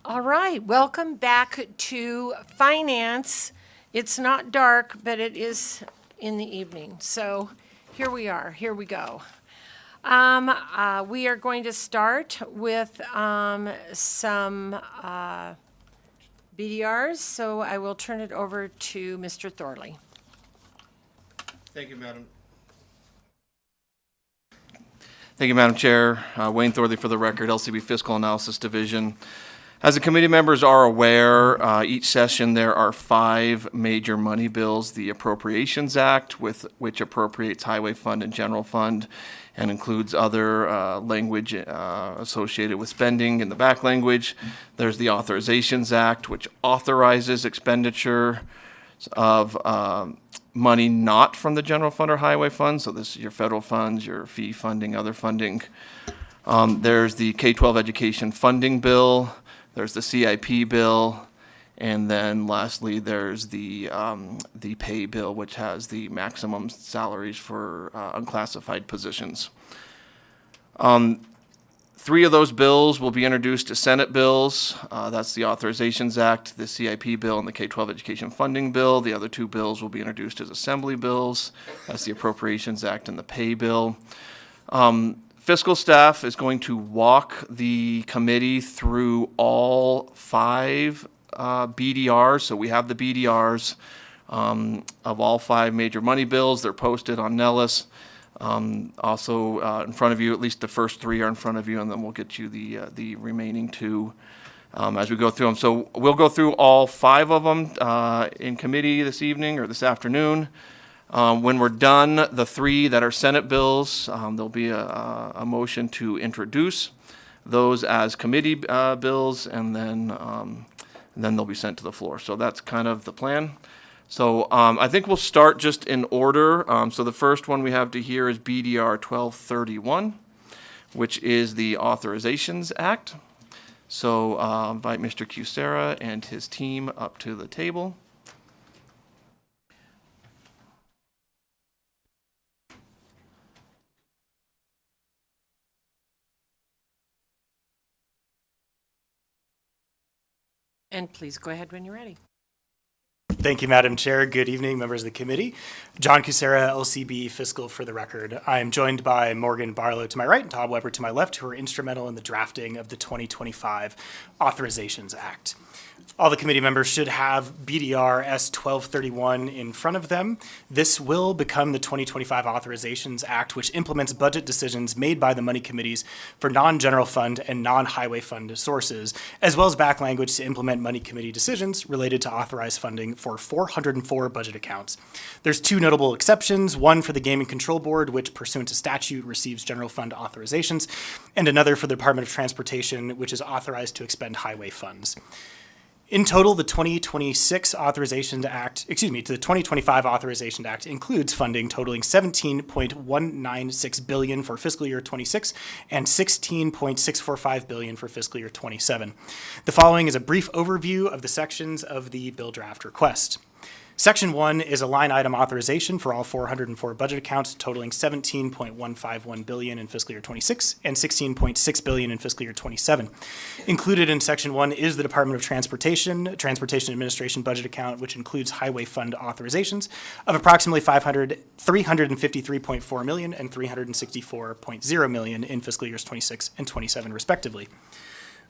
All right, welcome back to Finance. It's not dark, but it is in the evening. So here we are, here we go. We are going to start with some BDRs, so I will turn it over to Mr. Thorley. Thank you, Madam. Thank you, Madam Chair. Wayne Thorley for the record, LCB Fiscal Analysis Division. As the committee members are aware, each session there are 5 major money bills. The Appropriations Act, which appropriates Highway Fund and General Fund and includes other language associated with spending in the back language. There's the Authorizations Act, which authorizes expenditure of money not from the General Fund or Highway Fund. So this is your federal funds, your fee funding, other funding. There's the K-12 Education Funding Bill. There's the CIP bill, and then lastly, there's the pay bill, which has the maximum salaries for unclassified positions. 3 of those bills will be introduced as Senate bills. That's the Authorizations Act, the CIP bill, and the K-12 Education Funding Bill. The other 2 bills will be introduced as Assembly bills. That's the Appropriations Act and the pay bill. Fiscal staff is going to walk the committee through all 5 BDRs. So we have the BDRs of all 5 major money bills. They're posted on Nellis. Also in front of you, at least the first 3 are in front of you, and then we'll get you the remaining 2 as we go through them. So we'll go through all 5 of them in committee this evening or this afternoon. When we're done, the 3 that are Senate bills, there'll be a motion to introduce those as committee bills, and then they'll be sent to the floor. So that's kind of the plan. So I think we'll start just in order. So the first one we have to hear is BDR 1231, which is the Authorizations Act. So invite Mr. Kucera and his team up to the table. And please go ahead when you're ready. Thank you, Madam Chair. Good evening, members of the committee. John Kucera, LCB Fiscal for the record. I am joined by Morgan Barlow to my right and Todd Weber to my left, who are instrumental in the drafting of the 2025 Authorizations Act. All the committee members should have BDR S-1231 in front of them. This will become the 2025 Authorizations Act, which implements budget decisions made by the money committees for non-general fund and non-highway fund sources, as well as back language to implement money committee decisions related to authorized funding for 404 budget accounts. There's 2 notable exceptions, one for the Gaming Control Board, which pursuant to statute receives general fund authorizations, and another for the Department of Transportation, which is authorized to expend highway funds. In total, the 2025 Authorization Act includes funding totaling $17.196 billion for fiscal year 26 and $16.645 billion for fiscal year 27. The following is a brief overview of the sections of the bill draft request. Section 1 is a line item authorization for all 404 budget accounts totaling $17.151 billion in fiscal year 26 and $16.6 billion in fiscal year 27. Included in Section 1 is the Department of Transportation Administration budget account, which includes highway fund authorizations of approximately $353.4 million and $364.0 million in fiscal years 26 and 27, respectively.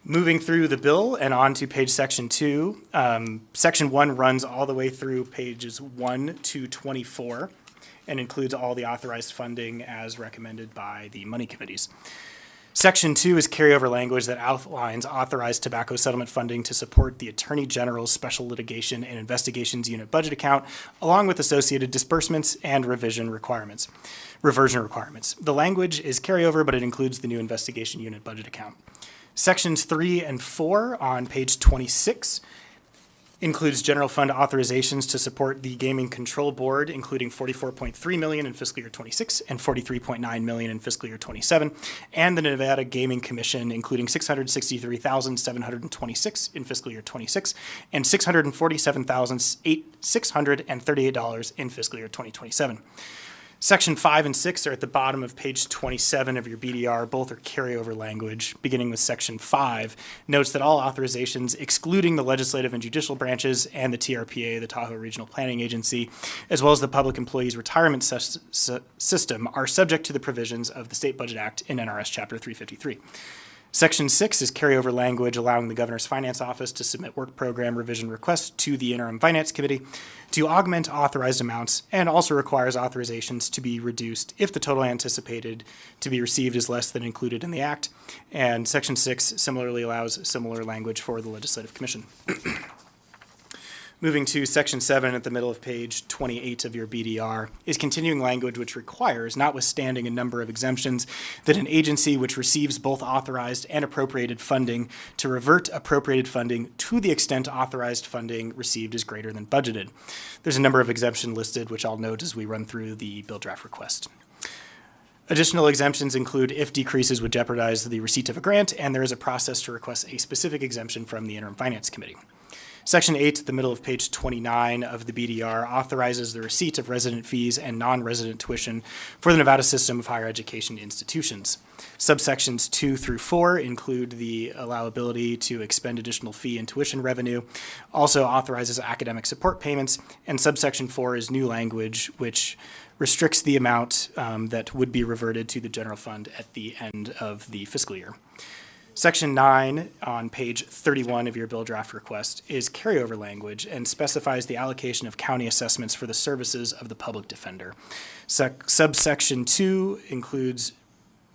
Moving through the bill and on to Section 2, Section 1 runs all the way through pages 1 to 24 and includes all the authorized funding as recommended by the money committees. Section 2 is carryover language that outlines authorized tobacco settlement funding to support the Attorney General's Special Litigation and Investigations Unit budget account, along with associated disbursements and reversion requirements. The language is carryover, but it includes the new Investigation Unit budget account. Sections 3 and 4 on page 26 includes general fund authorizations to support the Gaming Control Board, including $44.3 million in fiscal year 26 and $43.9 million in fiscal year 27, and the Nevada Gaming Commission, including $663,726 in fiscal year 26 and $647,638 in fiscal year 2027. Section 5 and 6 are at the bottom of page 27 of your BDR. Both are carryover language. Beginning with Section 5, notes that all authorizations, excluding the legislative and judicial branches and the TRPA, the Tahoe Regional Planning Agency, as well as the Public Employees Retirement System, are subject to the provisions of the State Budget Act in NRS Chapter 353. Section 6 is carryover language allowing the Governor's Finance Office to submit work program revision requests to the Interim Finance Committee to augment authorized amounts, and also requires authorizations to be reduced if the total anticipated to be received is less than included in the Act. And Section 6 similarly allows similar language for the Legislative Commission. Moving to Section 7 at the middle of page 28 of your BDR is continuing language which requires, notwithstanding a number of exemptions, that an agency which receives both authorized and appropriated funding to revert appropriated funding to the extent authorized funding received is greater than budgeted. There's a number of exemptions listed, which I'll note as we run through the bill draft request. Additional exemptions include if decreases would jeopardize the receipt of a grant, and there is a process to request a specific exemption from the Interim Finance Committee. Section 8, at the middle of page 29 of the BDR, authorizes the receipt of resident fees and non-resident tuition for the Nevada system of higher education institutions. Subsections 2 through 4 include the allowability to expend additional fee and tuition revenue, also authorizes academic support payments, and subsection 4 is new language which restricts the amount that would be reverted to the general fund at the end of the fiscal year. Section 9 on page 31 of your bill draft request is carryover language and specifies the allocation of county assessments for the services of the public defender. Subsection 2 includes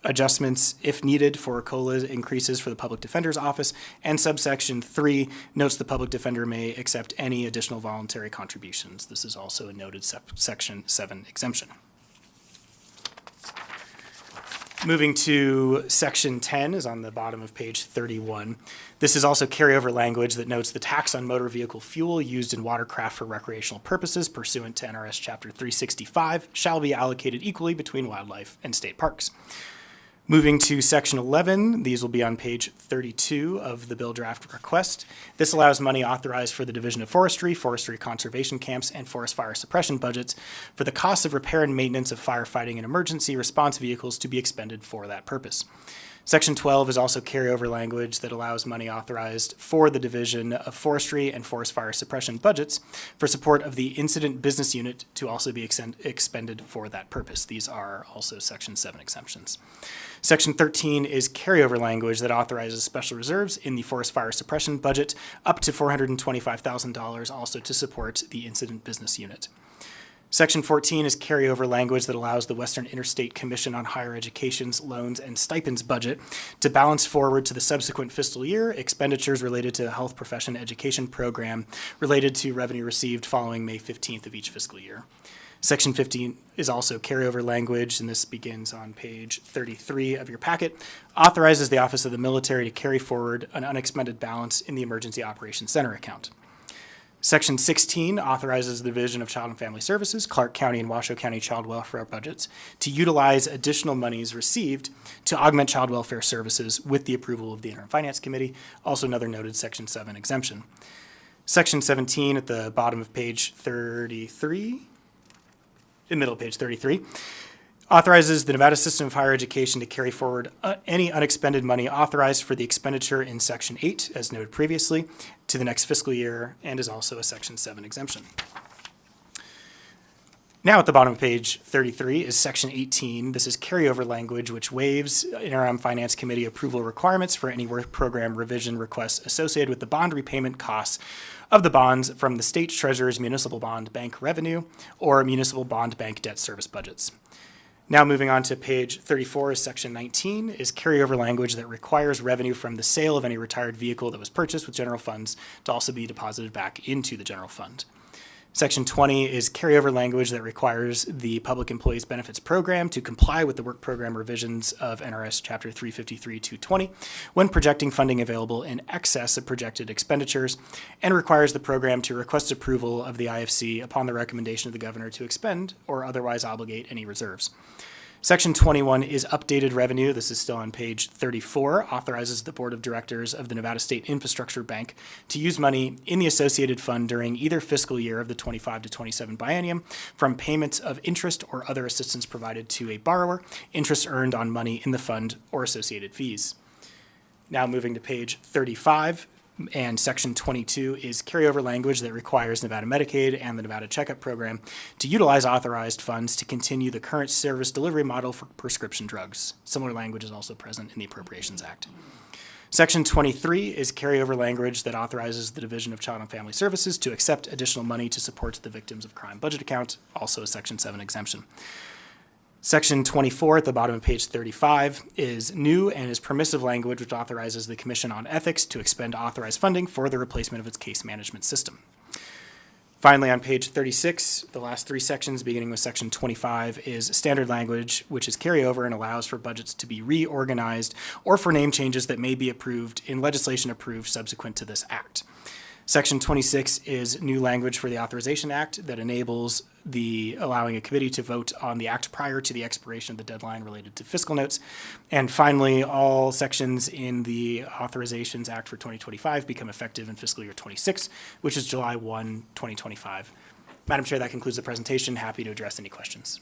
adjustments, if needed, for COLA increases for the public defender's office, and subsection 3 notes the public defender may accept any additional voluntary contributions. This is also a noted Section 7 exemption. Moving to Section 10 is on the bottom of page 31. This is also carryover language that notes the tax on motor vehicle fuel used in watercraft for recreational purposes pursuant to NRS Chapter 365 shall be allocated equally between wildlife and state parks. Moving to Section 11, these will be on page 32 of the bill draft request. This allows money authorized for the Division of Forestry, forestry conservation camps, and forest fire suppression budgets for the cost of repair and maintenance of firefighting and emergency response vehicles to be expended for that purpose. Section 12 is also carryover language that allows money authorized for the Division of Forestry and Forest Fire Suppression budgets for support of the Incident Business Unit to also be expended for that purpose. These are also Section 7 exemptions. Section 13 is carryover language that authorizes special reserves in the Forest Fire Suppression budget up to $425,000 also to support the Incident Business Unit. Section 14 is carryover language that allows the Western Interstate Commission on Higher Education's loans and stipends budget to balance forward to the subsequent fiscal year expenditures related to the health profession education program related to revenue received following May 15th of each fiscal year. Section 15 is also carryover language, and this begins on page 33 of your packet, authorizes the Office of the Military to carry forward an unexpended balance in the Emergency Operations Center account. Section 16 authorizes the Division of Child and Family Services, Clark County and Washoe County Child Welfare budgets to utilize additional monies received to augment child welfare services with the approval of the Interim Finance Committee, also another noted Section 7 exemption. Section 17 at the bottom of page 33, in middle of page 33, authorizes the Nevada System of Higher Education to carry forward any unexpended money authorized for the expenditure in Section 8, as noted previously, to the next fiscal year, and is also a Section 7 exemption. Now at the bottom of page 33 is Section 18. This is carryover language which waives Interim Finance Committee approval requirements for any work program revision requests associated with the bond repayment costs of the bonds from the State Treasurer's Municipal Bond Bank revenue or Municipal Bond Bank debt service budgets. Now moving on to page 34 is Section 19 is carryover language that requires revenue from the sale of any retired vehicle that was purchased with general funds to also be deposited back into the general fund. Section 20 is carryover language that requires the Public Employees Benefits Program to comply with the work program revisions of NRS Chapter 353-220 when projecting funding available in excess of projected expenditures, and requires the program to request approval of the IFC upon the recommendation of the governor to expend or otherwise obligate any reserves. Section 21 is updated revenue. This is still on page 34. Authorizes the Board of Directors of the Nevada State Infrastructure Bank to use money in the associated fund during either fiscal year of the 25 to 27 biennium from payments of interest or other assistance provided to a borrower, interest earned on money in the fund, or associated fees. Now moving to page 35. And section 22 is carryover language that requires Nevada Medicaid and the Nevada Checkup Program to utilize authorized funds to continue the current service delivery model for prescription drugs. Similar language is also present in the Appropriations Act. Section 23 is carryover language that authorizes the Division of Child and Family Services to accept additional money to support the Victims of Crime budget account, also a Section 7 exemption. Section 24 at the bottom of page 35 is new and is permissive language which authorizes the Commission on Ethics to expend authorized funding for the replacement of its case management system. Finally, on page 36, the last three sections, beginning with section 25, is standard language, which is carryover and allows for budgets to be reorganized or for name changes that may be approved in legislation approved subsequent to this act. Section 26 is new language for the Authorization Act that enables allowing a committee to vote on the act prior to the expiration of the deadline related to fiscal notes. And finally, all sections in the Authorizations Act for 2025 become effective in fiscal year 26, which is July 1, 2025. Madam Chair, that concludes the presentation. Happy to address any questions.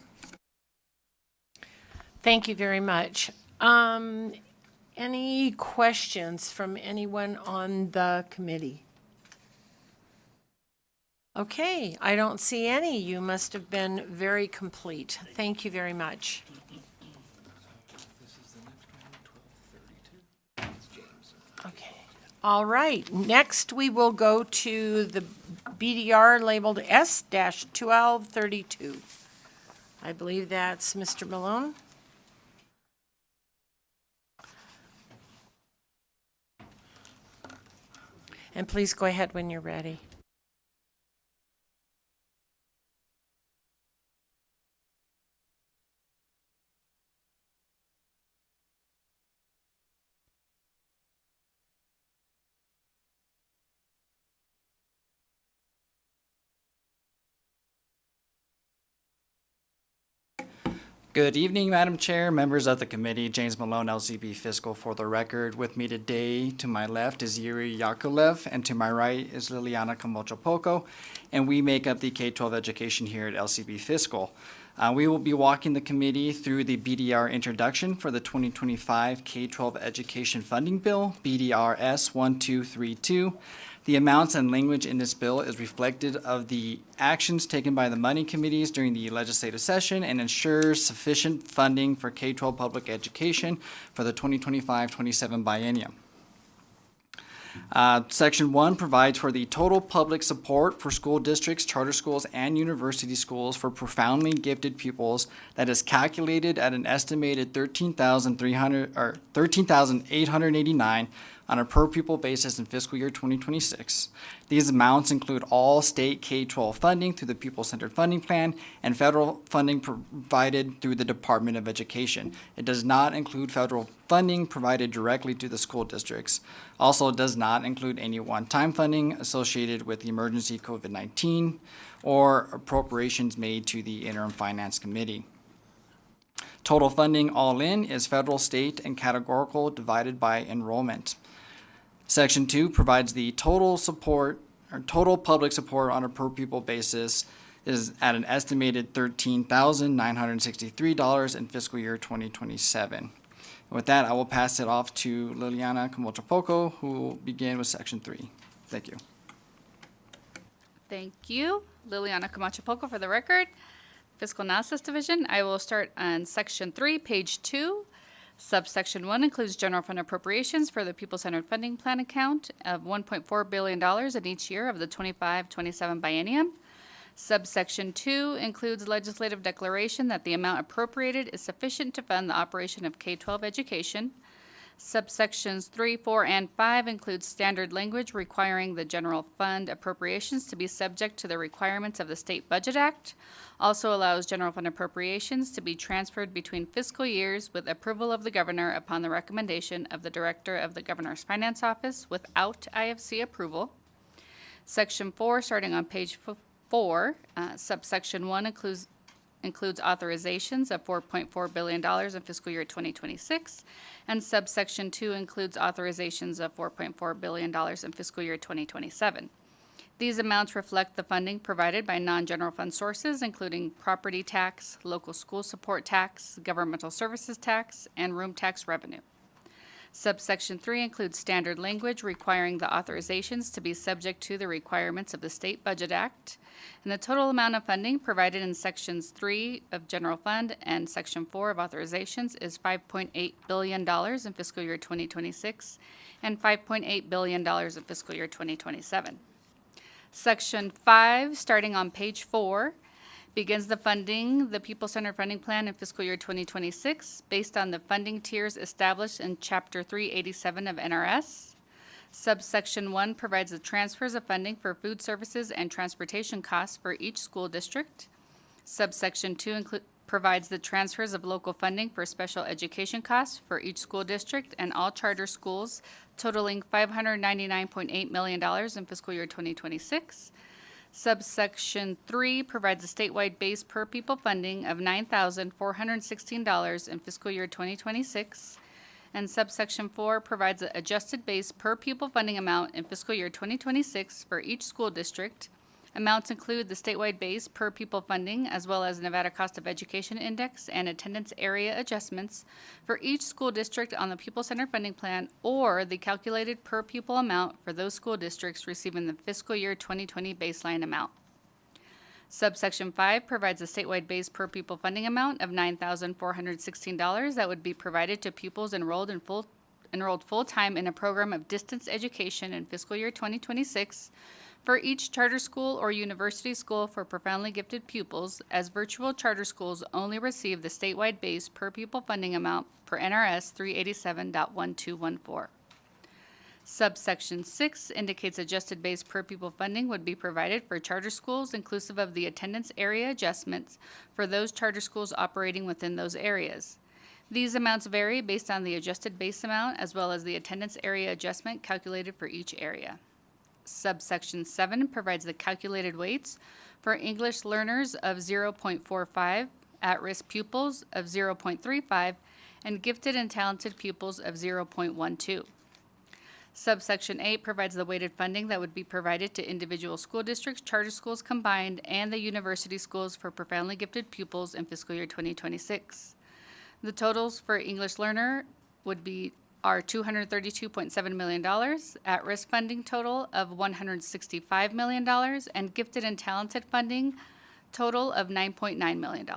Thank you very much. Any questions from anyone on the committee? Okay, I don't see any. You must have been very complete. Thank you very much. Okay, all right. Next, we will go to the BDR labeled S-1232. I believe that's Mr. Malone. And please go ahead when you're ready. Good evening, Madam Chair, members of the committee. James Malone, LCB Fiscal for the record. With me today, to my left is Yuri Yakovlev, and to my right is Liliana Camochapoko, and we make up the K-12 education here at LCB Fiscal. We will be walking the committee through the BDR introduction for the 2025 K-12 Education Funding Bill, BDR S-1232. The amounts and language in this bill is reflected of the actions taken by the money committees during the legislative session and ensures sufficient funding for K-12 public education for the 2025-27 biennium. Section 1 provides for the total public support for school districts, charter schools, and university schools for profoundly gifted pupils that is calculated at an estimated $13,889 on a per pupil basis in fiscal year 2026. These amounts include all state K-12 funding through the Pupil-Centered Funding Plan and federal funding provided through the Department of Education. It does not include federal funding provided directly to the school districts. Also, it does not include any one-time funding associated with the emergency COVID-19 or appropriations made to the Interim Finance Committee. Total funding all in is federal, state, and categorical divided by enrollment. Section 2 provides the total support or total public support on a per pupil basis is at an estimated $13,963 in fiscal year 2027. With that, I will pass it off to Liliana Camochapoko, who will begin with Section 3. Thank you. Thank you. Liliana Camochapoko for the record. Fiscal Analysis Division. I will start on Section 3, page 2. Subsection 1 includes general fund appropriations for the Pupil-Centered Funding Plan account of $1.4 billion in each year of the 25-27 biennium. Subsection 2 includes legislative declaration that the amount appropriated is sufficient to fund the operation of K-12 education. Subsections 3, 4, and 5 include standard language requiring the general fund appropriations to be subject to the requirements of the State Budget Act. Also allows general fund appropriations to be transferred between fiscal years with approval of the governor upon the recommendation of the director of the governor's finance office without IFC approval. Section 4, starting on page 4, subsection 1 includes includes authorizations of $4.4 billion in fiscal year 2026, and subsection 2 includes authorizations of $4.4 billion in fiscal year 2027. These amounts reflect the funding provided by non-general fund sources, including property tax, local school support tax, governmental services tax, and room tax revenue. Subsection 3 includes standard language requiring the authorizations to be subject to the requirements of the State Budget Act. And the total amount of funding provided in Sections 3 of General Fund and Section 4 of authorizations is $5.8 billion in fiscal year 2026 and $5.8 billion in fiscal year 2027. Section 5, starting on page 4, begins the People-Centered Funding Plan in fiscal year 2026 based on the funding tiers established in Chapter 387 of NRS. Subsection 1 provides the transfers of funding for food services and transportation costs for each school district. Subsection 2 provides the transfers of local funding for special education costs for each school district and all charter schools totaling $599.8 million in fiscal year 2026. Subsection 3 provides a statewide base per pupil funding of $9,416 in fiscal year 2026. And subsection 4 provides an adjusted base per pupil funding amount in fiscal year 2026 for each school district. Amounts include the statewide base per pupil funding, as well as Nevada Cost of Education Index and attendance area adjustments for each school district on the People-Centered Funding Plan, or the calculated per pupil amount for those school districts receiving the fiscal year 2020 baseline amount. Subsection 5 provides a statewide base per pupil funding amount of $9,416 that would be provided to pupils enrolled full-time in a program of distance education in fiscal year 2026 for each charter school or university school for profoundly gifted pupils, as virtual charter schools only receive the statewide base per pupil funding amount per NRS 387.1214. Subsection 6 indicates adjusted base per pupil funding would be provided for charter schools inclusive of the attendance area adjustments for those charter schools operating within those areas. These amounts vary based on the adjusted base amount as well as the attendance area adjustment calculated for each area. Subsection 7 provides the calculated weights for English learners of 0.45, at-risk pupils of 0.35, and gifted and talented pupils of 0.12. Subsection 8 provides the weighted funding that would be provided to individual school districts, charter schools combined, and the university schools for profoundly gifted pupils in fiscal year 2026. The totals for English learner are $232.7 million, at-risk funding total of $165 million, and gifted and talented funding total of $9.9 million.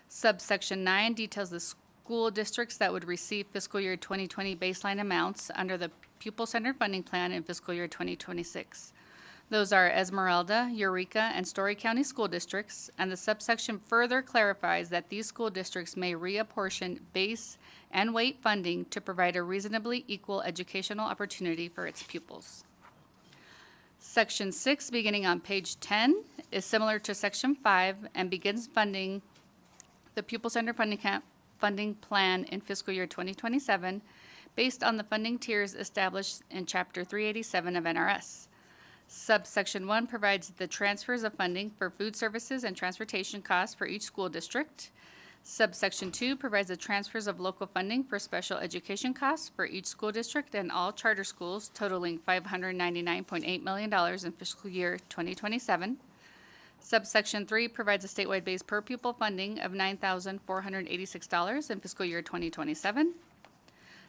Subsection 9 details the school districts that would receive fiscal year 2020 baseline amounts under the Pupil-Centered Funding Plan in fiscal year 2026. Those are Esmeralda, Eureka, and Story County School Districts, and the subsection further clarifies that these school districts may reapportion base and weight funding to provide a reasonably equal educational opportunity for its pupils. Section 6, beginning on page 10, is similar to Section 5 and begins funding the Pupil-Centered Funding Plan in fiscal year 2027 based on the funding tiers established in Chapter 387 of NRS. Subsection 1 provides the transfers of funding for food services and transportation costs for each school district. Subsection 2 provides the transfers of local funding for special education costs for each school district and all charter schools totaling $599.8 million in fiscal year 2027. Subsection 3 provides a statewide base per pupil funding of $9,486 in fiscal year 2027.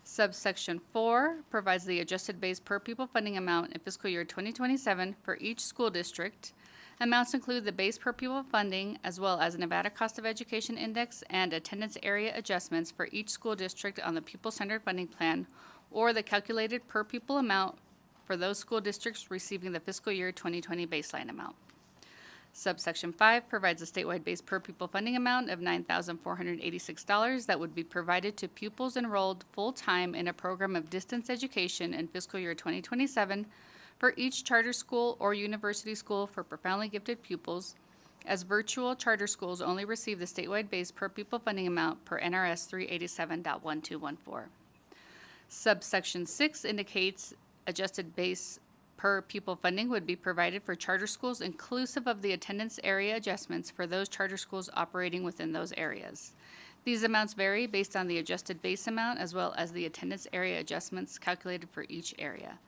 Subsection 4 provides the adjusted base per pupil funding amount in fiscal year 2027 for each school district. Amounts include the base per pupil funding as well as Nevada Cost of Education Index and attendance area adjustments for each school district on the Pupil-Centered Funding Plan, or the calculated per pupil amount for those school districts receiving the fiscal year 2020 baseline amount. Subsection 5 provides a statewide base per pupil funding amount of $9,486 that would be provided to pupils enrolled full-time in a program of distance education in fiscal year 2027 for each charter school or university school for profoundly gifted pupils, as virtual charter schools only receive the statewide base per pupil funding amount per NRS 387.1214. Subsection 6 indicates adjusted base per pupil funding would be provided for charter schools inclusive of the attendance area adjustments for those charter schools operating within those areas. These amounts vary based on the adjusted base amount as well as the attendance area adjustments calculated for each area.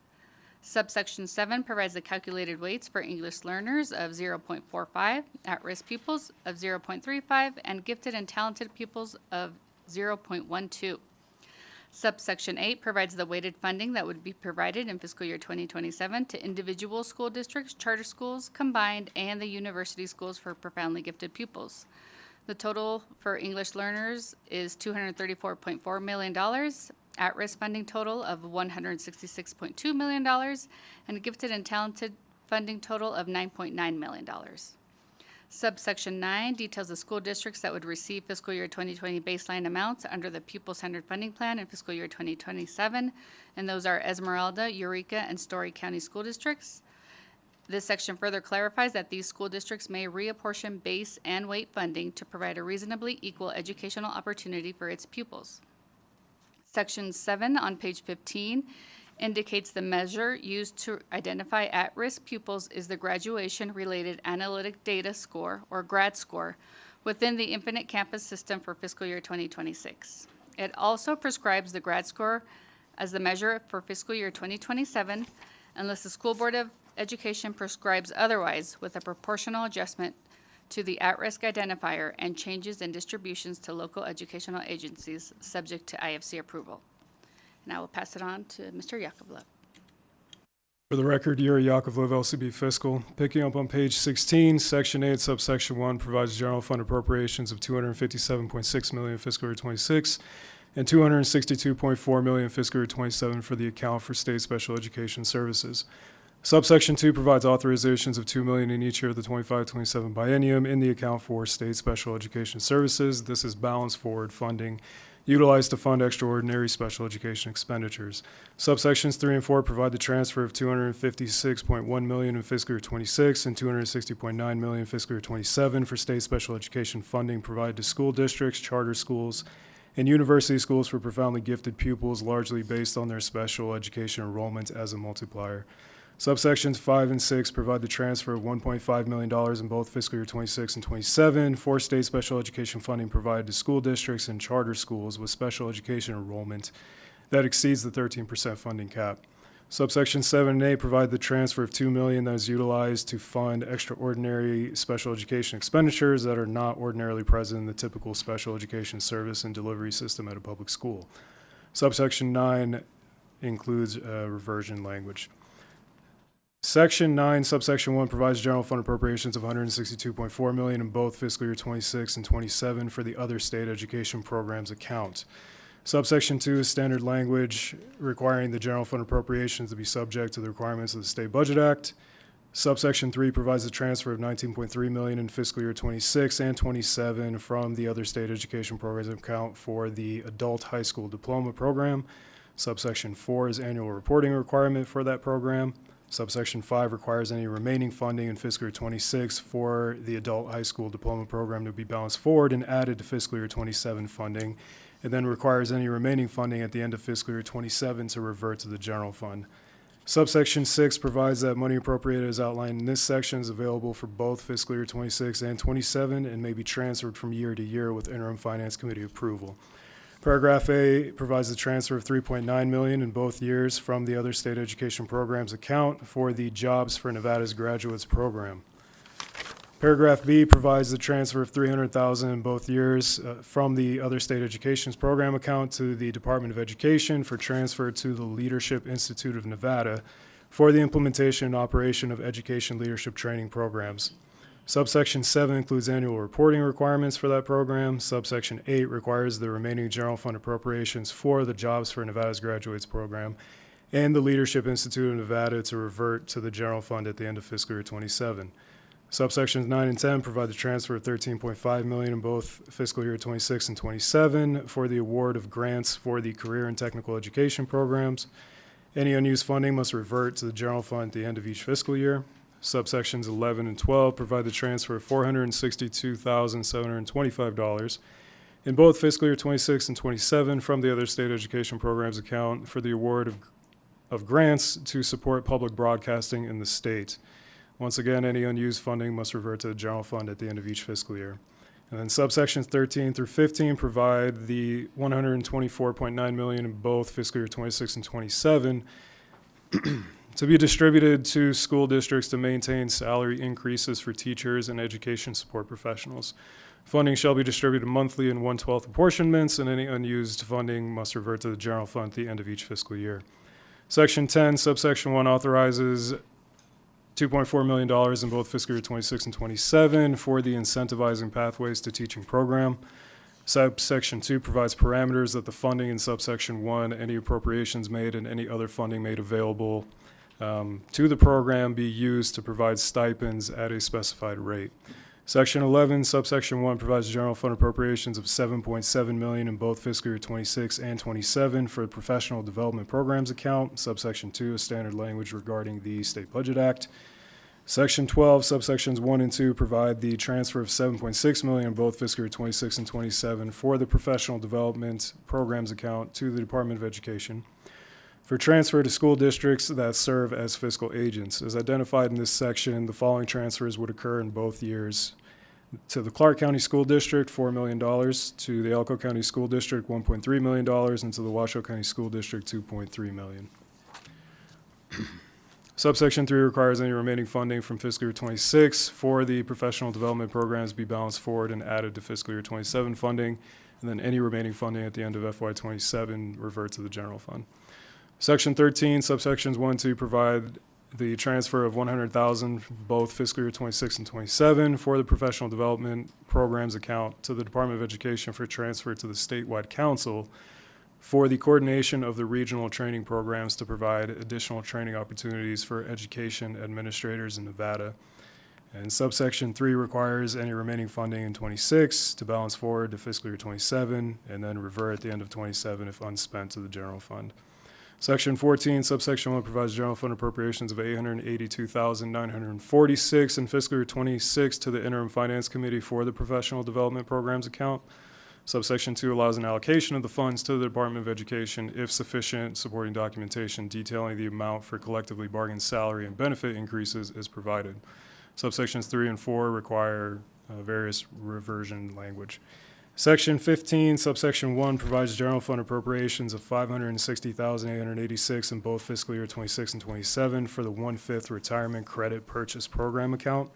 Subsection 7 provides the calculated weights for English learners of 0.45, at-risk pupils of 0.35, and gifted and talented pupils of 0.12. Subsection 8 provides the weighted funding that would be provided in fiscal year 2027 to individual school districts, charter schools combined, and the university schools for profoundly gifted pupils. The total for English learners is $234.4 million, at-risk funding total of $166.2 million, and gifted and talented funding total of $9.9 million. Subsection 9 details the school districts that would receive fiscal year 2020 baseline amounts under the pupil-centered funding plan in fiscal year 2027, and those are Esmeralda, Eureka, and Story County School Districts. This section further clarifies that these school districts may reapportion base and weight funding to provide a reasonably equal educational opportunity for its pupils. Section 7 on page 15 indicates the measure used to identify at-risk pupils is the Graduation-Related Analytic Data Score, or GRAD score, within the Infinite Campus system for fiscal year 2026. It also prescribes the GRAD score as the measure for fiscal year 2027 unless the School Board of Education prescribes otherwise with a proportional adjustment to the at-risk identifier and changes in distributions to local educational agencies subject to IFC approval. And I will pass it on to Mr. Yakovlev. For the record, Yuri Yakovlev, LCB Fiscal. Picking up on page 16, Section 8, Subsection 1 provides general fund appropriations of $257.6 million fiscal year 26 and $262.4 million fiscal year 27 for the account for state special education services. Subsection 2 provides authorizations of $2 million in each year of the 25-27 biennium in the account for state special education services. This is balance forward funding utilized to fund extraordinary special education expenditures. Subsections 3 and 4 provide the transfer of $256.1 million in fiscal year 26 and $260.9 million in fiscal year 27 for state special education funding provided to school districts, charter schools, and university schools for profoundly gifted pupils, largely based on their special education enrollment as a multiplier. Subsections 5 and 6 provide the transfer of $1.5 million in both fiscal year 26 and 27 for state special education funding provided to school districts and charter schools with special education enrollment that exceeds the 13% funding cap. Subsections 7 and 8 provide the transfer of $2 million that is utilized to fund extraordinary special education expenditures that are not ordinarily present in the typical special education service and delivery system at a public school. Subsection 9 includes reversion language. Section 9, subsection 1 provides general fund appropriations of $162.4 million in both fiscal year 26 and 27 for the other state education programs account. Subsection 2 is standard language requiring the general fund appropriations to be subject to the requirements of the State Budget Act. Subsection 3 provides the transfer of $19.3 million in fiscal year 26 and 27 from the other state education programs account for the adult high school diploma program. Subsection 4 is annual reporting requirement for that program. Subsection 5 requires any remaining funding in fiscal year 26 for the adult high school diploma program to be balanced forward and added to fiscal year 27 funding, and then requires any remaining funding at the end of fiscal year 27 to revert to the general fund. Subsection 6 provides that money appropriated as outlined in this section is available for both fiscal year 26 and 27 and may be transferred from year to year with interim finance committee approval. Paragraph A provides the transfer of $3.9 million in both years from the other state education programs account for the Jobs for Nevada's Graduates program. Paragraph B provides the transfer of $300,000 in both years from the other state education's program account to the Department of Education for transfer to the Leadership Institute of Nevada for the implementation and operation of education leadership training programs. Subsection 7 includes annual reporting requirements for that program. Subsection 8 requires the remaining general fund appropriations for the Jobs for Nevada's Graduates program and the Leadership Institute of Nevada to revert to the general fund at the end of fiscal year 27. Subsections 9 and 10 provide the transfer of $13.5 million in both fiscal year 26 and 27 for the award of grants for the career and technical education programs. Any unused funding must revert to the general fund at the end of each fiscal year. Subsections 11 and 12 provide the transfer of $462,725 in both fiscal year 26 and 27 from the other state education programs account for the award of grants to support public broadcasting in the state. Once again, any unused funding must revert to the general fund at the end of each fiscal year. And then subsections 13 through 15 provide the $124.9 million in both fiscal year 26 and 27 to be distributed to school districts to maintain salary increases for teachers and education support professionals. Funding shall be distributed monthly in 1/12 apportionments, and any unused funding must revert to the general fund at the end of each fiscal year. Section 10, subsection 1 authorizes $2.4 million in both fiscal year 26 and 27 for the incentivizing pathways to teaching program. Subsection 2 provides parameters that the funding in subsection 1, any appropriations made, and any other funding made available to the program be used to provide stipends at a specified rate. Section 11, subsection 1 provides general fund appropriations of $7.7 million in both fiscal year 26 and 27 for the Professional Development Programs account. Subsection 2 is standard language regarding the State Budget Act. Section 12, subsections 1 and 2 provide the transfer of $7.6 million in both fiscal year 26 and 27 for the Professional Development Programs account to the Department of Education for transfer to school districts that serve as fiscal agents. As identified in this section, the following transfers would occur in both years. To the Clark County School District, $4 million, to the Elko County School District, $1.3 million, and to the Washoe County School District, $2.3 million. Subsection 3 requires any remaining funding from fiscal year 26 for the professional development programs be balanced forward and added to fiscal year 27 funding, and then any remaining funding at the end of FY 27 revert to the general fund. Section 13, subsections 1 and 2 provide the transfer of $100,000 both fiscal year 26 and 27 for the professional development programs account to the Department of Education for transfer to the statewide council for the coordination of the regional training programs to provide additional training opportunities for education administrators in Nevada. And subsection 3 requires any remaining funding in 26 to balance forward to fiscal year 27 and then revert at the end of 27 if unspent to the general fund. Section 14, subsection 1 provides general fund appropriations of $882,946 in fiscal year 26 to the Interim Finance Committee for the Professional Development Programs account. Subsection 2 allows an allocation of the funds to the Department of Education if sufficient supporting documentation detailing the amount for collectively bargained salary and benefit increases is provided. Subsections 3 and 4 require various reversion language. Section 15, subsection 1 provides general fund appropriations of $560,886 in both fiscal year 26 and 27 for the 1/5 Retirement Credit Purchase Program account.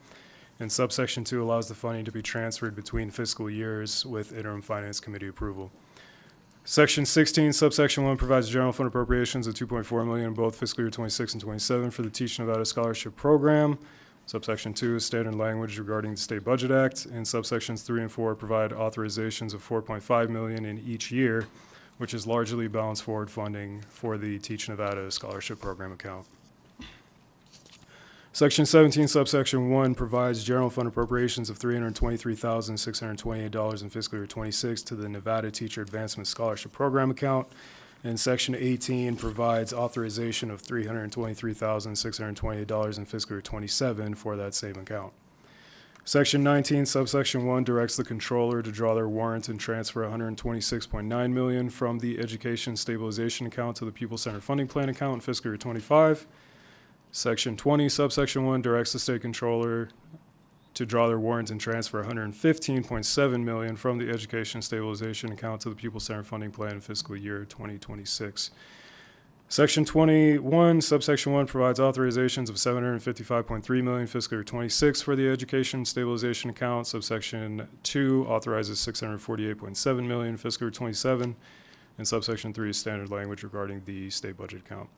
And subsection 2 allows the funding to be transferred between fiscal years with Interim Finance Committee approval. Section 16, subsection 1 provides general fund appropriations of $2.4 million in both fiscal year 26 and 27 for the Teach Nevada Scholarship Program. Subsection 2 is standard language regarding the State Budget Act, and subsections 3 and 4 provide authorizations of $4.5 million in each year, which is largely balanced forward funding for the Teach Nevada Scholarship Program account. Section 17, subsection 1 provides general fund appropriations of $323,628 in fiscal year 26 to the Nevada Teacher Advancement Scholarship Program account. And Section 18 provides authorization of $323,628 in fiscal year 27 for that same account. Section 19, subsection 1 directs the controller to draw their warrant and transfer $126.9 million from the Education Stabilization account to the Pupil-Centered Funding Plan account in fiscal year 25. Section 20, subsection 1 directs the state controller to draw their warrant and transfer $115.7 million from the Education Stabilization account to the Pupil-Centered Funding Plan in fiscal year 2026. Section 21, subsection 1 provides authorizations of $755.3 million fiscal year 26 for the Education Stabilization account. Subsection 2 authorizes $648.7 million fiscal year 27, and subsection 3 is standard language regarding the state budget account.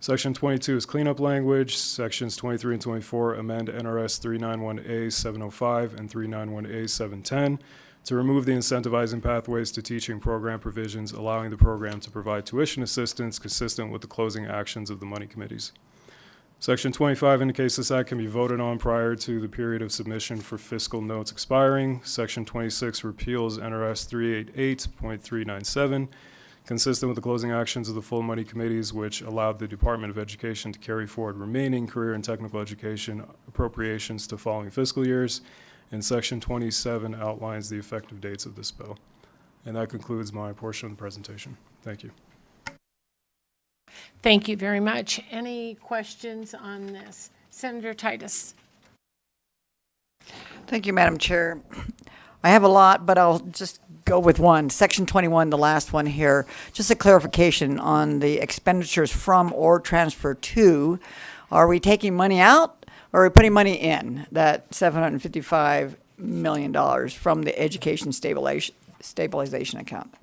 Section 22 is cleanup language. Sections 23 and 24 amend NRS 391A-705 and 391A-710 to remove the incentivizing pathways to teaching program provisions, allowing the program to provide tuition assistance consistent with the closing actions of the money committees. Section 25 indicates this act can be voted on prior to the period of submission for fiscal notes expiring. Section 26 repeals NRS 388.397, consistent with the closing actions of the full money committees, which allowed the Department of Education to carry forward remaining career and technical education appropriations to following fiscal years. And Section 27 outlines the effective dates of this bill. And that concludes my portion of the presentation. Thank you. Thank you very much. Any questions on this? Senator Titus? Thank you, Madam Chair. I have a lot, but I'll just go with one. Section 21, the last one here, just a clarification on the expenditures from or transfer to. Are we taking money out or are we putting money in, that $755 million from the education stabilization account?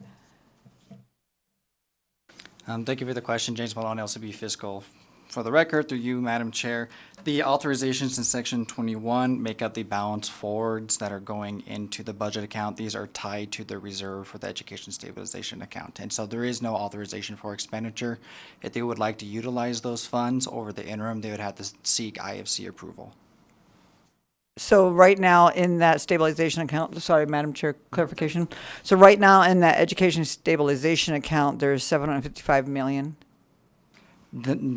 Thank you for the question, James Maloney, LCB Fiscal. For the record, through you, Madam Chair, the authorizations in Section 21 make up the balance forwards that are going into the budget account. These are tied to the reserve for the education stabilization account. And so there is no authorization for expenditure. If they would like to utilize those funds over the interim, they would have to seek IFC approval. So right now in that stabilization account, sorry, Madam Chair, clarification. So right now in that education stabilization account, there's 755 million.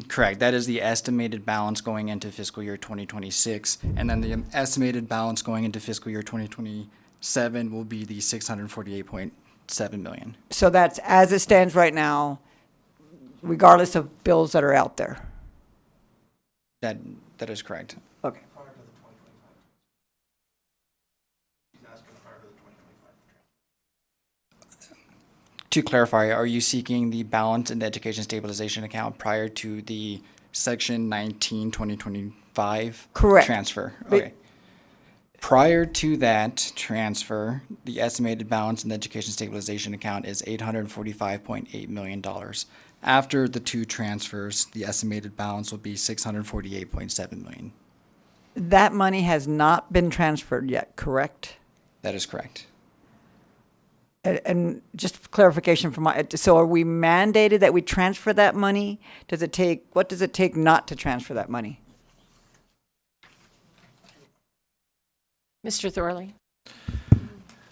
Correct. That is the estimated balance going into fiscal year 2026. And then the estimated balance going into fiscal year 2027 will be the 648.7 million. So that's as it stands right now, regardless of bills that are out there. That is correct. Okay. To clarify, are you seeking the balance in the education stabilization account prior to the Section 19, 2025 Correct. transfer? But- Okay. Prior to that transfer, the estimated balance in the education stabilization account is $845.8 million. After the two transfers, the estimated balance will be $648.7 million. That money has not been transferred yet, correct? That is correct. And just clarification from so are we mandated that we transfer that money? What does it take not to transfer that money? Mr. Thorley?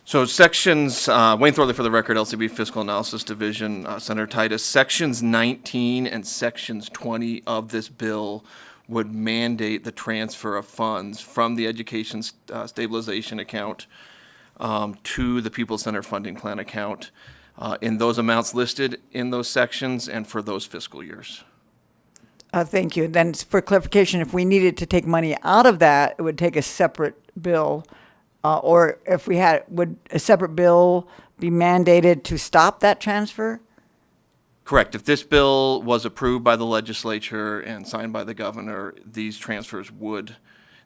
So sections, Wayne Thorley for the record, LCB Fiscal Analysis Division, Senator Titus, sections 19 and sections 20 of this bill would mandate the transfer of funds from the education stabilization account to the People-Centered Funding Plan account in those amounts listed in those sections and for those fiscal years. Thank you. Then for clarification, if we needed to take money out of that, it would take a separate bill. Or if we had, would a separate bill be mandated to stop that transfer? Correct. If this bill was approved by the legislature and signed by the governor, these transfers would,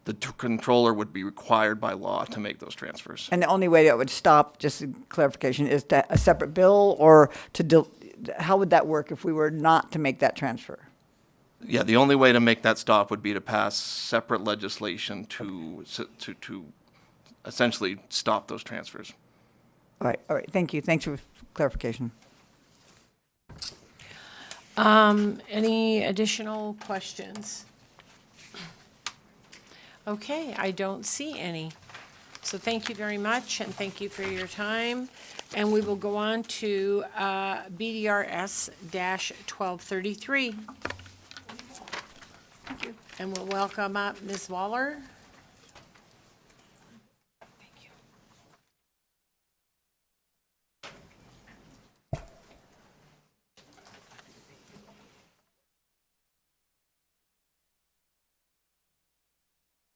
the controller would be required by law to make those transfers. And the only way that would stop, just a clarification, is that a separate bill or how would that work if we were not to make that transfer? Yeah, the only way to make that stop would be to pass separate legislation to essentially stop those transfers. All right, thank you. Thanks for clarification. Any additional questions? Okay, I don't see any. So thank you very much, and thank you for your time. And we will go on to BDRS-1233. Thank you. And we'll welcome up Ms. Waller. Thank you.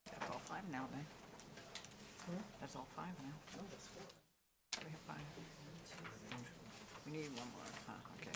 That's all five now, then. That's all five now. No, that's four. We have five. We need one more, okay.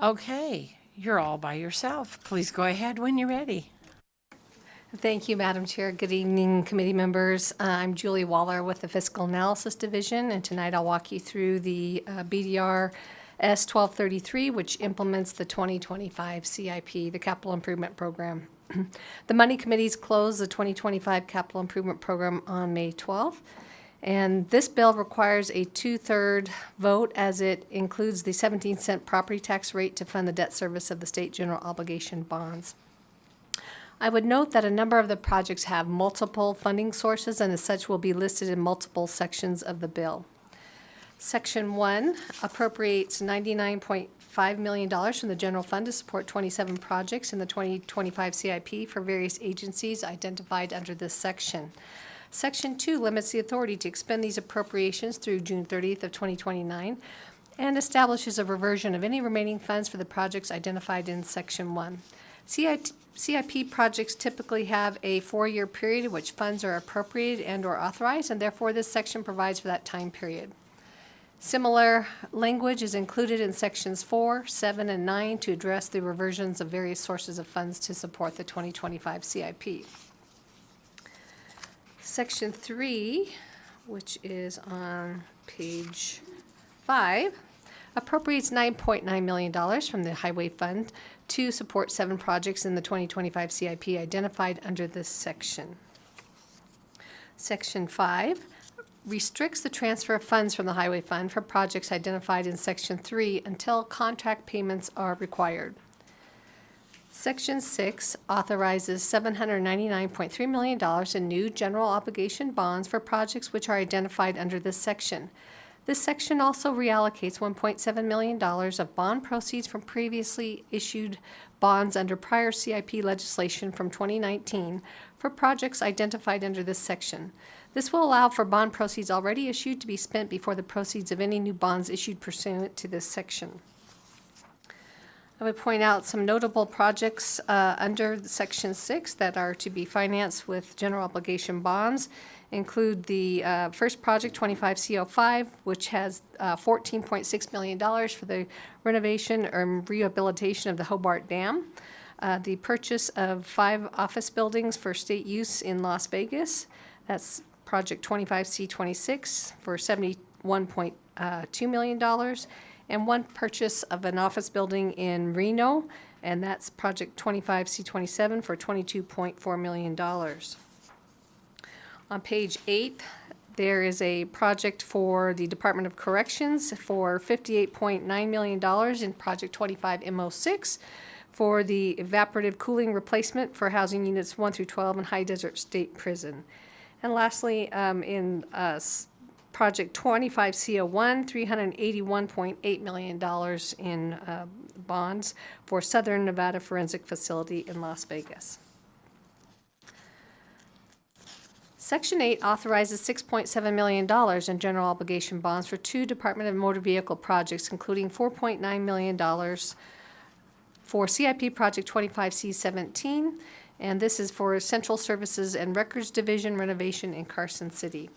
Okay, you're all by yourself. Please go ahead when you're ready. Thank you, Madam Chair. Good evening, committee members. I'm Julie Waller with the Fiscal Analysis Division, and tonight I'll walk you through the BDR S1233, which implements the 2025 CIP, the Capital Improvement Program. The Money Committees closed the 2025 Capital Improvement Program on May 12th, and this bill requires a 2/3 vote as it includes the 17-cent property tax rate to fund the debt service of the state general obligation bonds. I would note that a number of the projects have multiple funding sources and as such will be listed in multiple sections of the bill. Section 1 appropriates $99.5 million from the general fund to support 27 projects in the 2025 CIP for various agencies identified under this section. Section 2 limits the authority to expend these appropriations through June 30th of 2029 and establishes a reversion of any remaining funds for the projects identified in Section 1. CIP projects typically have a 4-year period in which funds are appropriated and/or authorized, and therefore this section provides for that time period. Similar language is included in Sections 4, 7, and 9 to address the reversions of various sources of funds to support the 2025 CIP. Section 3, which is on page 5, appropriates $9.9 million from the Highway Fund to support 7 projects in the 2025 CIP identified under this section. Section 5 restricts the transfer of funds from the Highway Fund for projects identified in Section 3 until contract payments are required. Section 6 authorizes $799.3 million in new general obligation bonds for projects which are identified under this section. This section also reallocates $1.7 million of bond proceeds from previously issued bonds under prior CIP legislation from 2019 for projects identified under this section. This will allow for bond proceeds already issued to be spent before the proceeds of any new bonds issued pursuant to this section. I would point out some notable projects under Section 6 that are to be financed with general obligation bonds include the first project, 25C05, which has $14.6 million for the renovation or rehabilitation of the Hobart Dam, the purchase of 5 office buildings for state use in Las Vegas. That's project 25C26 for $71.2 million. And 1 purchase of an office building in Reno, and that's project 25C27 for $22.4 million. On page 8, there is a project for the Department of Corrections for $58.9 million in project 25M06 for the evaporative cooling replacement for housing units 1 through 12 in High Desert State Prison. And lastly, in Project 25C01, $381.8 million in bonds for Southern Nevada Forensic Facility in Las Vegas. Section 8 authorizes $6.7 million in general obligation bonds for 2 Department of Motor Vehicle projects, including $4.9 million for CIP Project 25C17, and this is for Central Services and Records Division renovation in Carson City.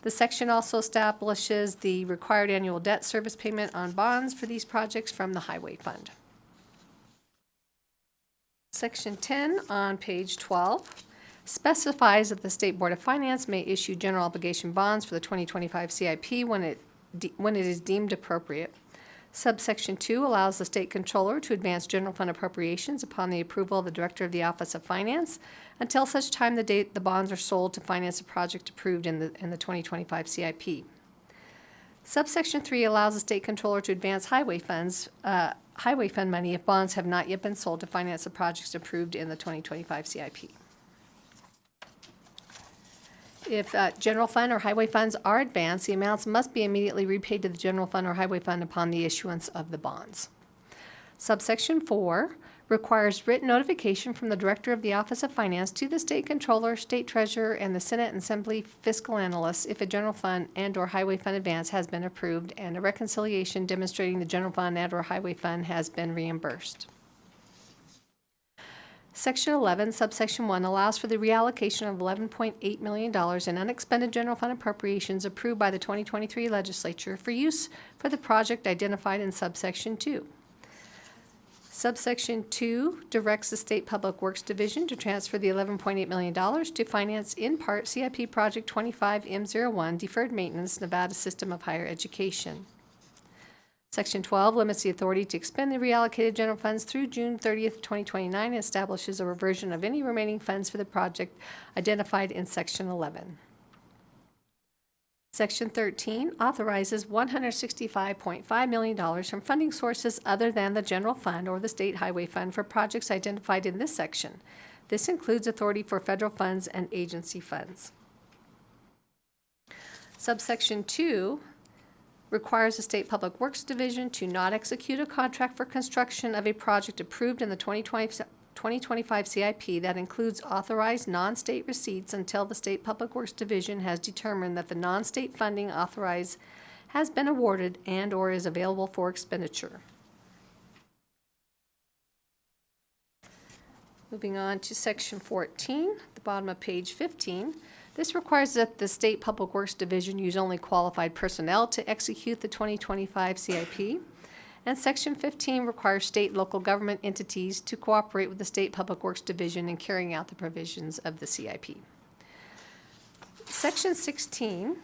The section also establishes the required annual debt service payment on bonds for these projects from the Highway Fund. Section 10 on page 12 specifies that the State Board of Finance may issue general obligation bonds for the 2025 CIP when it is deemed appropriate. Subsection 2 allows the State Controller to advance general fund appropriations upon the approval of the Director of the Office of Finance until such time the date the bonds are sold to finance a project approved in the 2025 CIP. Subsection 3 allows the State Controller to advance highway fund money if bonds have not yet been sold to finance the projects approved in the 2025 CIP. If general fund or highway funds are advanced, the amounts must be immediately repaid to the general fund or highway fund upon the issuance of the bonds. Subsection 4 requires written notification from the Director of the Office of Finance to the State Controller, State Treasurer, and the Senate and Assembly Fiscal Analysts if a general fund and or highway fund advance has been approved and a reconciliation demonstrating the general fund and or highway fund has been reimbursed. Section 11, subsection 1 allows for the reallocation of $11.8 million in unexpended general fund appropriations approved by the 2023 legislature for use for the project identified in subsection 2. Subsection 2 directs the State Public Works Division to transfer the $11.8 million to finance in part CIP Project 25M01 Deferred Maintenance Nevada System of Higher Education. Section 12 limits the authority to expend the reallocated general funds through June 30th, 2029, and establishes a reversion of any remaining funds for the project identified in Section 11. Section 13 authorizes $165.5 million from funding sources other than the general fund or the state highway fund for projects identified in this section. This includes authority for federal funds and agency funds. Subsection 2 requires the State Public Works Division to not execute a contract for construction of a project approved in the 2025 CIP that includes authorized non-state receipts until the State Public Works Division has determined that the non-state funding authorized has been awarded and/or is available for expenditure. Moving on to Section 14, the bottom of page 15. This requires that the State Public Works Division use only qualified personnel to execute the 2025 CIP. And Section 15 requires state and local government entities to cooperate with the State Public Works Division in carrying out the provisions of the CIP. Section 16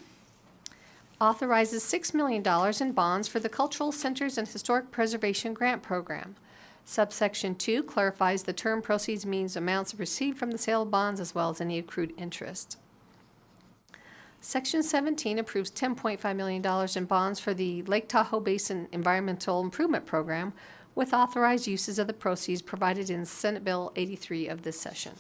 authorizes $6 million in bonds for the Cultural Centers and Historic Preservation Grant Program. Subsection 2 clarifies the term proceeds means amounts received from the sale of bonds as well as any accrued interest. Section 17 approves $10.5 million in bonds for the Lake Tahoe Basin Environmental Improvement Program with authorized uses of the proceeds provided in Senate Bill 83 of this session.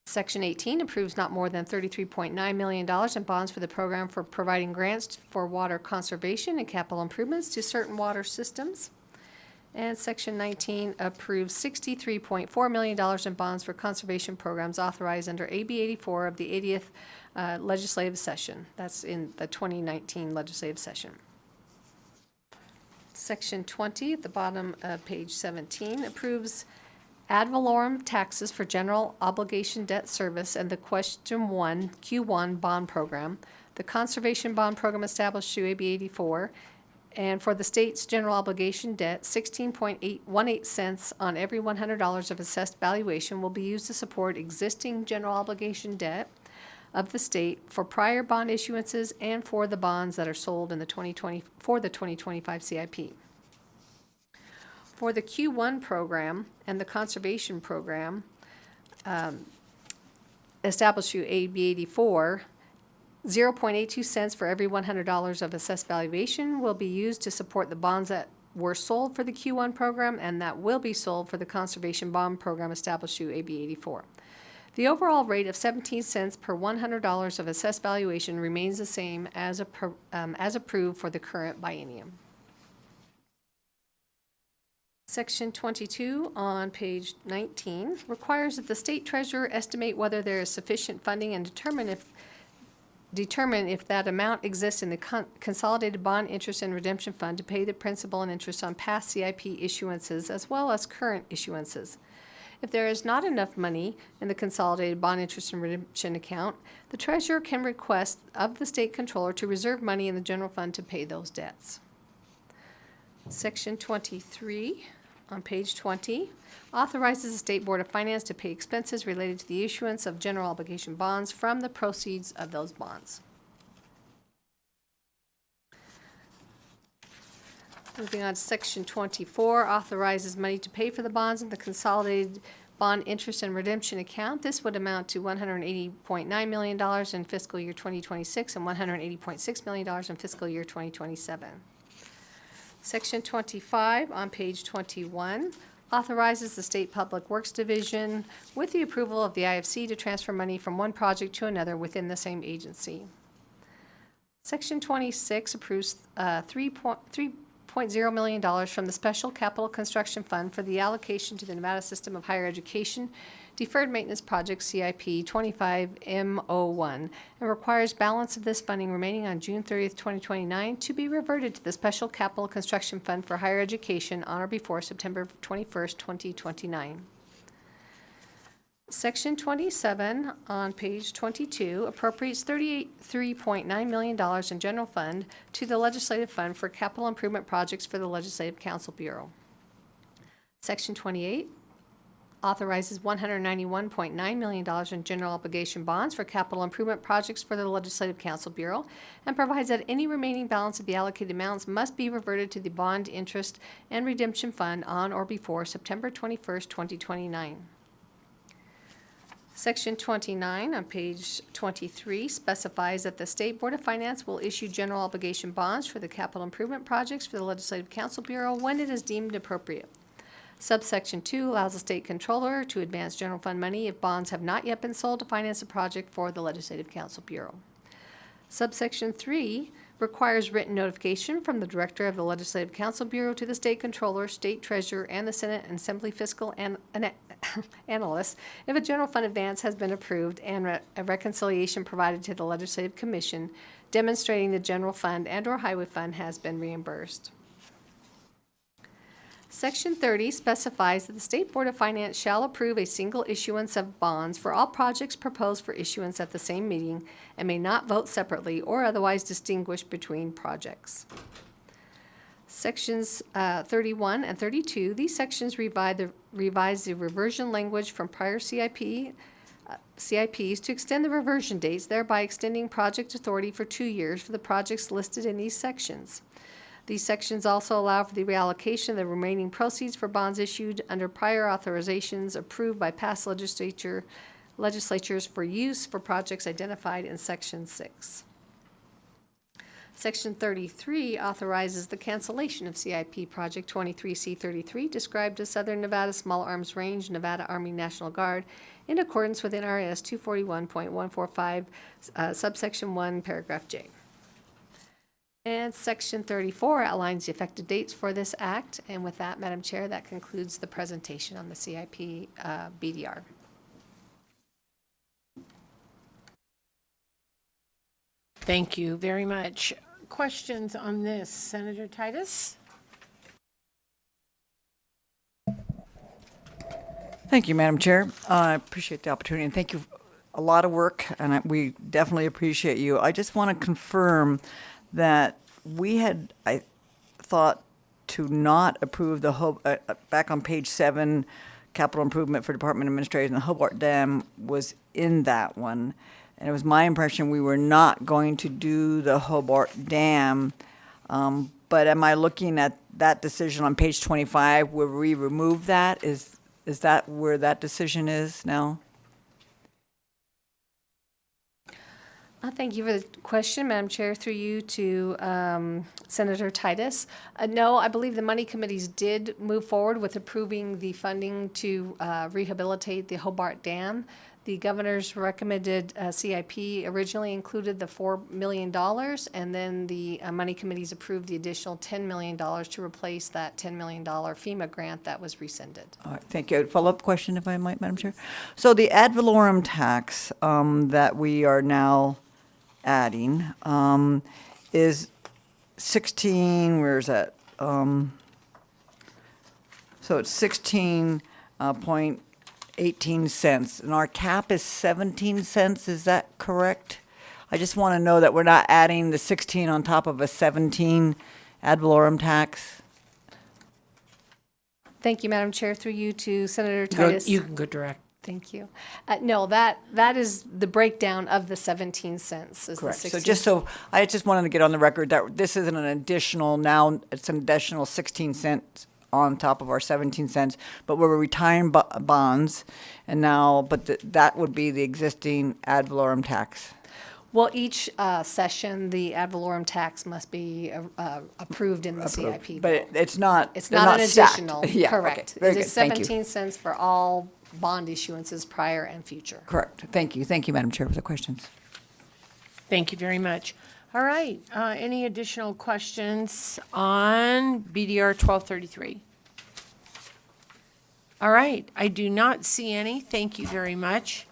Section 18 approves not more than $33.9 million in bonds for the program for providing grants for water conservation and capital improvements to certain water systems. And Section 19 approves $63.4 million in bonds for conservation programs authorized under AB 84 of the 80th legislative session. That's in the 2019 legislative session. Section 20 at the bottom of page 17 approves ad valorem taxes for general obligation debt service and the Question 1 Q1 bond program, the conservation bond program established through AB 84, and for the state's general obligation debt, 16.818 cents on every $100 of assessed valuation will be used to support existing general obligation debt of the state for prior bond issuances and for the bonds that are sold in the 2025 CIP. For the Q1 program and the conservation program established through AB 84, 0.82 cents for every $100 of assessed valuation will be used to support the bonds that were sold for the Q1 program and that will be sold for the conservation bond program established through AB 84. The overall rate of 17 cents per $100 of assessed valuation remains the same as approved for the current biennium. Section 22 on page 19 requires that the state treasurer estimate whether there is sufficient funding and determine if that amount exists in the Consolidated Bond Interest and Redemption Fund to pay the principal and interest on past CIP issuances as well as current issuances. If there is not enough money in the Consolidated Bond Interest and Redemption account, the treasurer can request of the state controller to reserve money in the general fund to pay those debts. Section 23 on page 20 authorizes the State Board of Finance to pay expenses related to the issuance of general obligation bonds from the proceeds of those bonds. Moving on to Section 24, authorizes money to pay for the bonds in the Consolidated Bond Interest and Redemption account. This would amount to $180.9 million in fiscal year 2026 and $180.6 million in fiscal year 2027. Section 25 on page 21 authorizes the State Public Works Division with the approval of the IFC to transfer money from one project to another within the same agency. Section 26 approves $3.0 million from the Special Capital Construction Fund for the allocation to the Nevada System of Higher Education Deferred Maintenance Project CIP 25M01 and requires balance of this funding remaining on June 30th, 2029 to be reverted to the Special Capital Construction Fund for Higher Education on or before September 21st, 2029. Section 27 on page 22 appropriates $33.9 million in general fund to the legislative fund for capital improvement projects for the Legislative Council Bureau. Section 28 authorizes $191.9 million in general obligation bonds for capital improvement projects for the Legislative Council Bureau, and provides that any remaining balance of the allocated amounts must be reverted to the bond interest and redemption fund on or before September 21st, 2029. Section 29 on page 23 specifies that the State Board of Finance will issue general obligation bonds for the capital improvement projects for the Legislative Council Bureau when it is deemed appropriate. Subsection 2 allows the state controller to advance general fund money if bonds have not yet been sold to finance a project for the Legislative Council Bureau. Subsection 3 requires written notification from the Director of the Legislative Council Bureau to the State Controller, State Treasurer, and the Senate and Assembly Fiscal Analysts if a general fund advance has been approved and a reconciliation provided to the Legislative Commission demonstrating the general fund and/or highway fund has been reimbursed. Section 30 specifies that the State Board of Finance shall approve a single issuance of bonds for all projects proposed for issuance at the same meeting and may not vote separately or otherwise distinguish between projects. Sections 31 and 32, these sections revise the reversion language from prior CIPs to extend the reversion dates, thereby extending project authority for 2 years for the projects listed in these sections. These sections also allow for the reallocation of the remaining proceeds for bonds issued under prior authorizations approved by past legislatures for use for projects identified in Section 6. Section 33 authorizes the cancellation of CIP Project 23C33, described as Southern Nevada Small Arms Range, Nevada Army National Guard, in accordance with NRS 241.145, subsection 1, paragraph J. And Section 34 outlines the effective dates for this act. And with that, Madam Chair, that concludes the presentation on the CIP BDR. Thank you very much. Questions on this, Senator Titus? Thank you, Madam Chair. I appreciate the opportunity, and thank you. A lot of work, and we definitely appreciate you. I just want to confirm that I thought to not approve the, back on page 7, capital improvement for Department administration, the Hobart Dam was in that one. And it was my impression we were not going to do the Hobart Dam. But am I looking at that decision on page 25 where we remove that? Is that where that decision is now? Thank you for the question, Madam Chair, through you to Senator Titus. No, I believe the money committees did move forward with approving the funding to rehabilitate the Hobart Dam. The governor's recommended CIP originally included the $4 million, and then the money committees approved the additional $10 million to replace that $10 million FEMA grant that was rescinded. All right, thank you. Follow-up question, if I might, Madam Chair. So the ad valorem tax that we are now adding is 16, where is that? So it's 16.18 cents, and our cap is 17 cents, is that correct? I just want to know that we're not adding the 16 on top of a 17 ad valorem tax. Thank you, Madam Chair, through you to Senator Titus. You can go direct. Thank you. No, that is the breakdown of the 17 cents. Is Correct. The So 16 I just wanted to get on the record that this isn't an additional, now it's an additional 16 cents on top of our 17 cents, but we're retiring bonds, and now, that would be the existing ad valorem tax. Well, each session, the ad valorem tax must be approved in the CIP. But it's not. It's they're not an stacked. additional, Yeah, correct. okay. Very It good. is Thank you. 17 cents for all bond issuances prior and future. Correct. Thank you. Thank you, Madam Chair, for the questions. Thank you very much. All right, any additional questions on BDR 1233? All right, I do not see any. Thank you very much.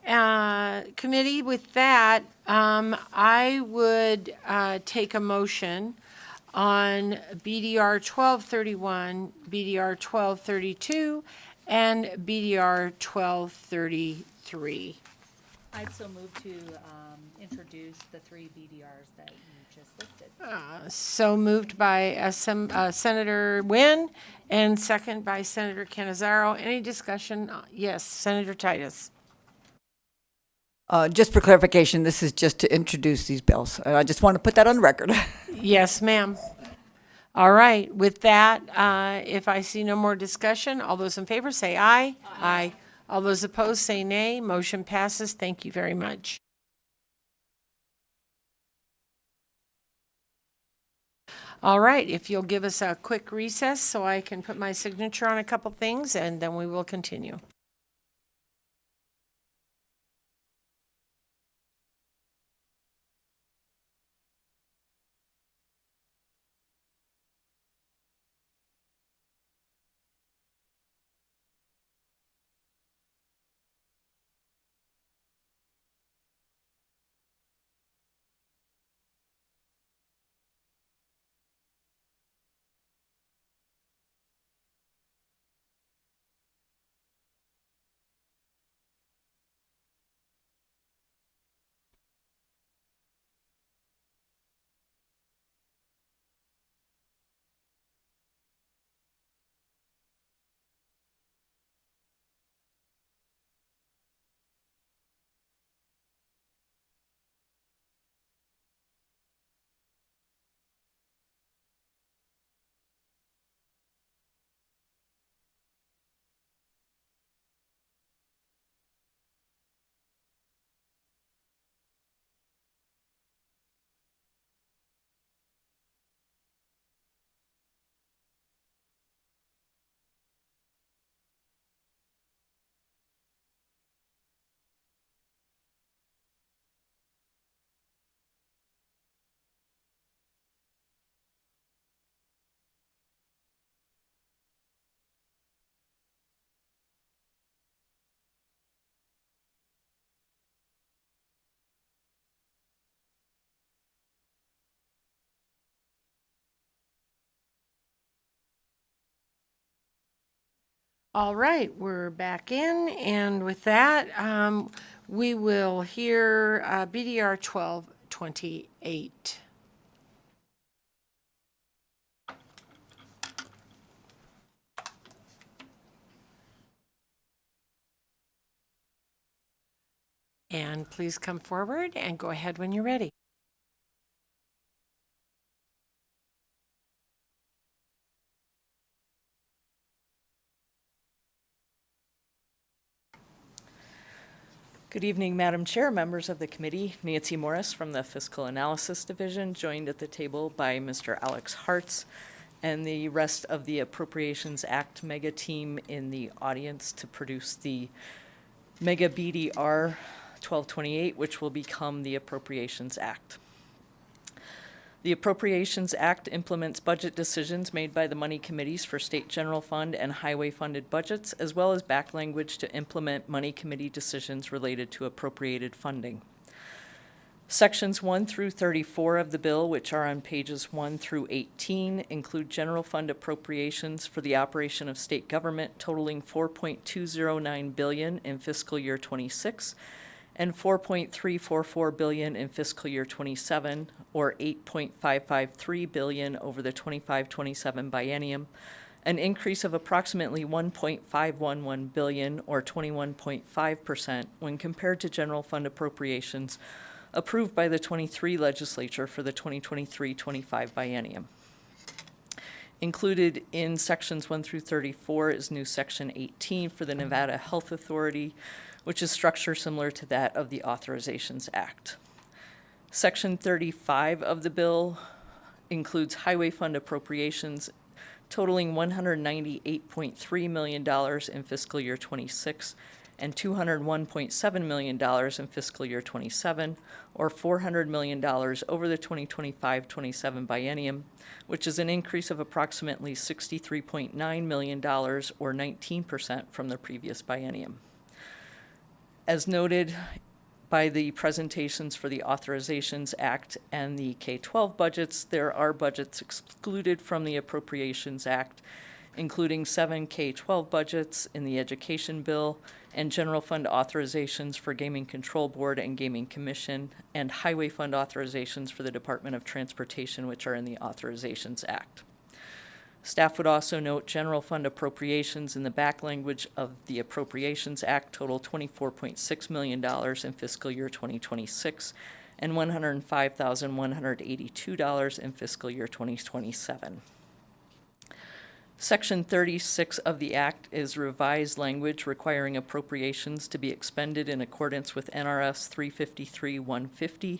Committee, with that, I would take a motion on BDR 1231, BDR 1232, and BDR 1233. I'd so move to introduce the three BDRs that you just listed. So moved by Senator Nguyen and second by Senator Canizaro. Any discussion? Yes, Senator Titus. Just for clarification, this is just to introduce these bills. I just want to put that on the record. Yes, ma'am. All right, with that, if I see no more discussion, all those in favor say aye. Aye. All those opposed say nay. Motion passes. Thank you very much. All right, if you'll give us a quick recess so I can put my signature on a couple things, and then we will continue. All right, we're back in, and with that, we will hear BDR 1228. And please come forward and go ahead when you're ready. Good evening, Madam Chair, members of the committee. Nancy Morris from the Fiscal Analysis Division, joined at the table by Mr. Alex Hartz and the rest of the Appropriations Act mega team in the audience to produce the mega BDR 1228, which will become the Appropriations Act. The Appropriations Act implements budget decisions made by the money committees for state general fund and highway funded budgets, as well as back language to implement money committee decisions related to appropriated funding. Sections 1 through 34 of the bill, which are on pages 1 through 18, include general fund appropriations for the operation of state government totaling $4.209 billion in fiscal year 26 and $4.344 billion in fiscal year 27, or $8.553 billion over the 25-27 biennium, an increase of approximately $1.511 billion, or 21.5%, when compared to general fund appropriations approved by the 23 legislature for the 2023-25 biennium. Included in sections 1 through 34 is new section 18 for the Nevada Health Authority, which is structure similar to that of the Authorizations Act. Section 35 of the bill includes highway fund appropriations totaling $198.3 million in fiscal year 26 and $201.7 million in fiscal year 27, or $400 million over the 2025-27 biennium, which is an increase of approximately $63.9 million, or 19% from the previous biennium. As noted by the presentations for the Authorizations Act and the K-12 budgets, there are budgets excluded from the Appropriations Act, including 7 K-12 budgets in the education bill, and general fund authorizations for Gaming Control Board and Gaming Commission, and highway fund authorizations for the Department of Transportation, which are in the Authorizations Act. Staff would also note general fund appropriations in the back language of the Appropriations Act total $24.6 million in fiscal year 2026 and $105,182 in fiscal year 2027. Section 36 of the Act is revised language requiring appropriations to be expended in accordance with NRS 353-150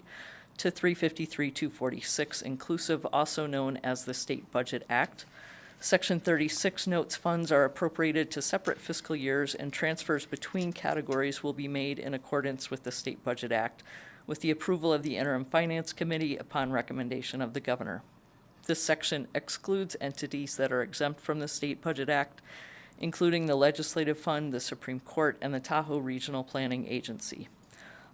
to 353-246 inclusive, also known as the State Budget Act. Section 36 notes funds are appropriated to separate fiscal years and transfers between categories will be made in accordance with the State Budget Act with the approval of the Interim Finance Committee upon recommendation of the Governor. This section excludes entities that are exempt from the State Budget Act, including the Legislative Fund, the Supreme Court, and the Tahoe Regional Planning Agency.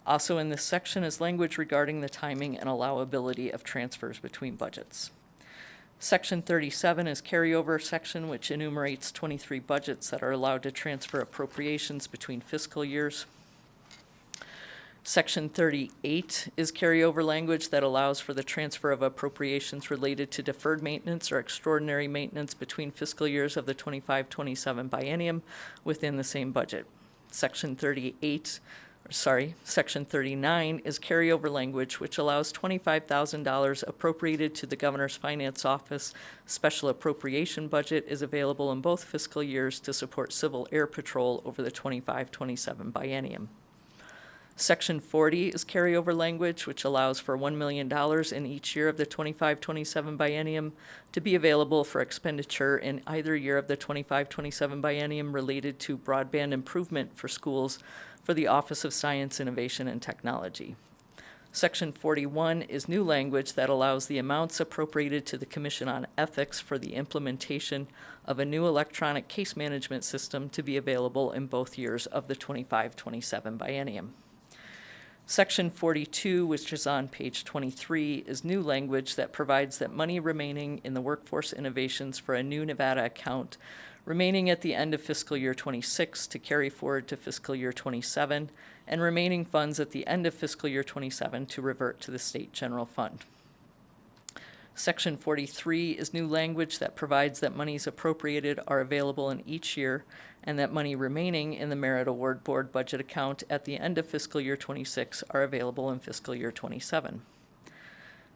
Also in this section is language regarding the timing and allowability of transfers between budgets. Section 37 is carryover section, which enumerates 23 budgets that are allowed to transfer appropriations between fiscal years. Section 38 is carryover language that allows for the transfer of appropriations related to deferred maintenance or extraordinary maintenance between fiscal years of the 25-27 biennium within the same budget. Section 39 is carryover language which allows $25,000 appropriated to the Governor's Finance Office special appropriation budget is available in both fiscal years to support Civil Air Patrol over the 25-27 biennium. Section 40 is carryover language which allows for $1 million in each year of the 25-27 biennium to be available for expenditure in either year of the 25-27 biennium related to broadband improvement for schools for the Office of Science, Innovation, and Technology. Section 41 is new language that allows the amounts appropriated to the Commission on Ethics for the implementation of a new electronic case management system to be available in both years of the 25-27 biennium. Section 42, which is on page 23, is new language that provides that money remaining in the Workforce Innovations for a new Nevada account remaining at the end of fiscal year 26 to carry forward to fiscal year 27, and remaining funds at the end of fiscal year 27 to revert to the state general fund. Section 43 is new language that provides that monies appropriated are available in each year and that money remaining in the Merit Award Board budget account at the end of fiscal year 26 are available in fiscal year 27.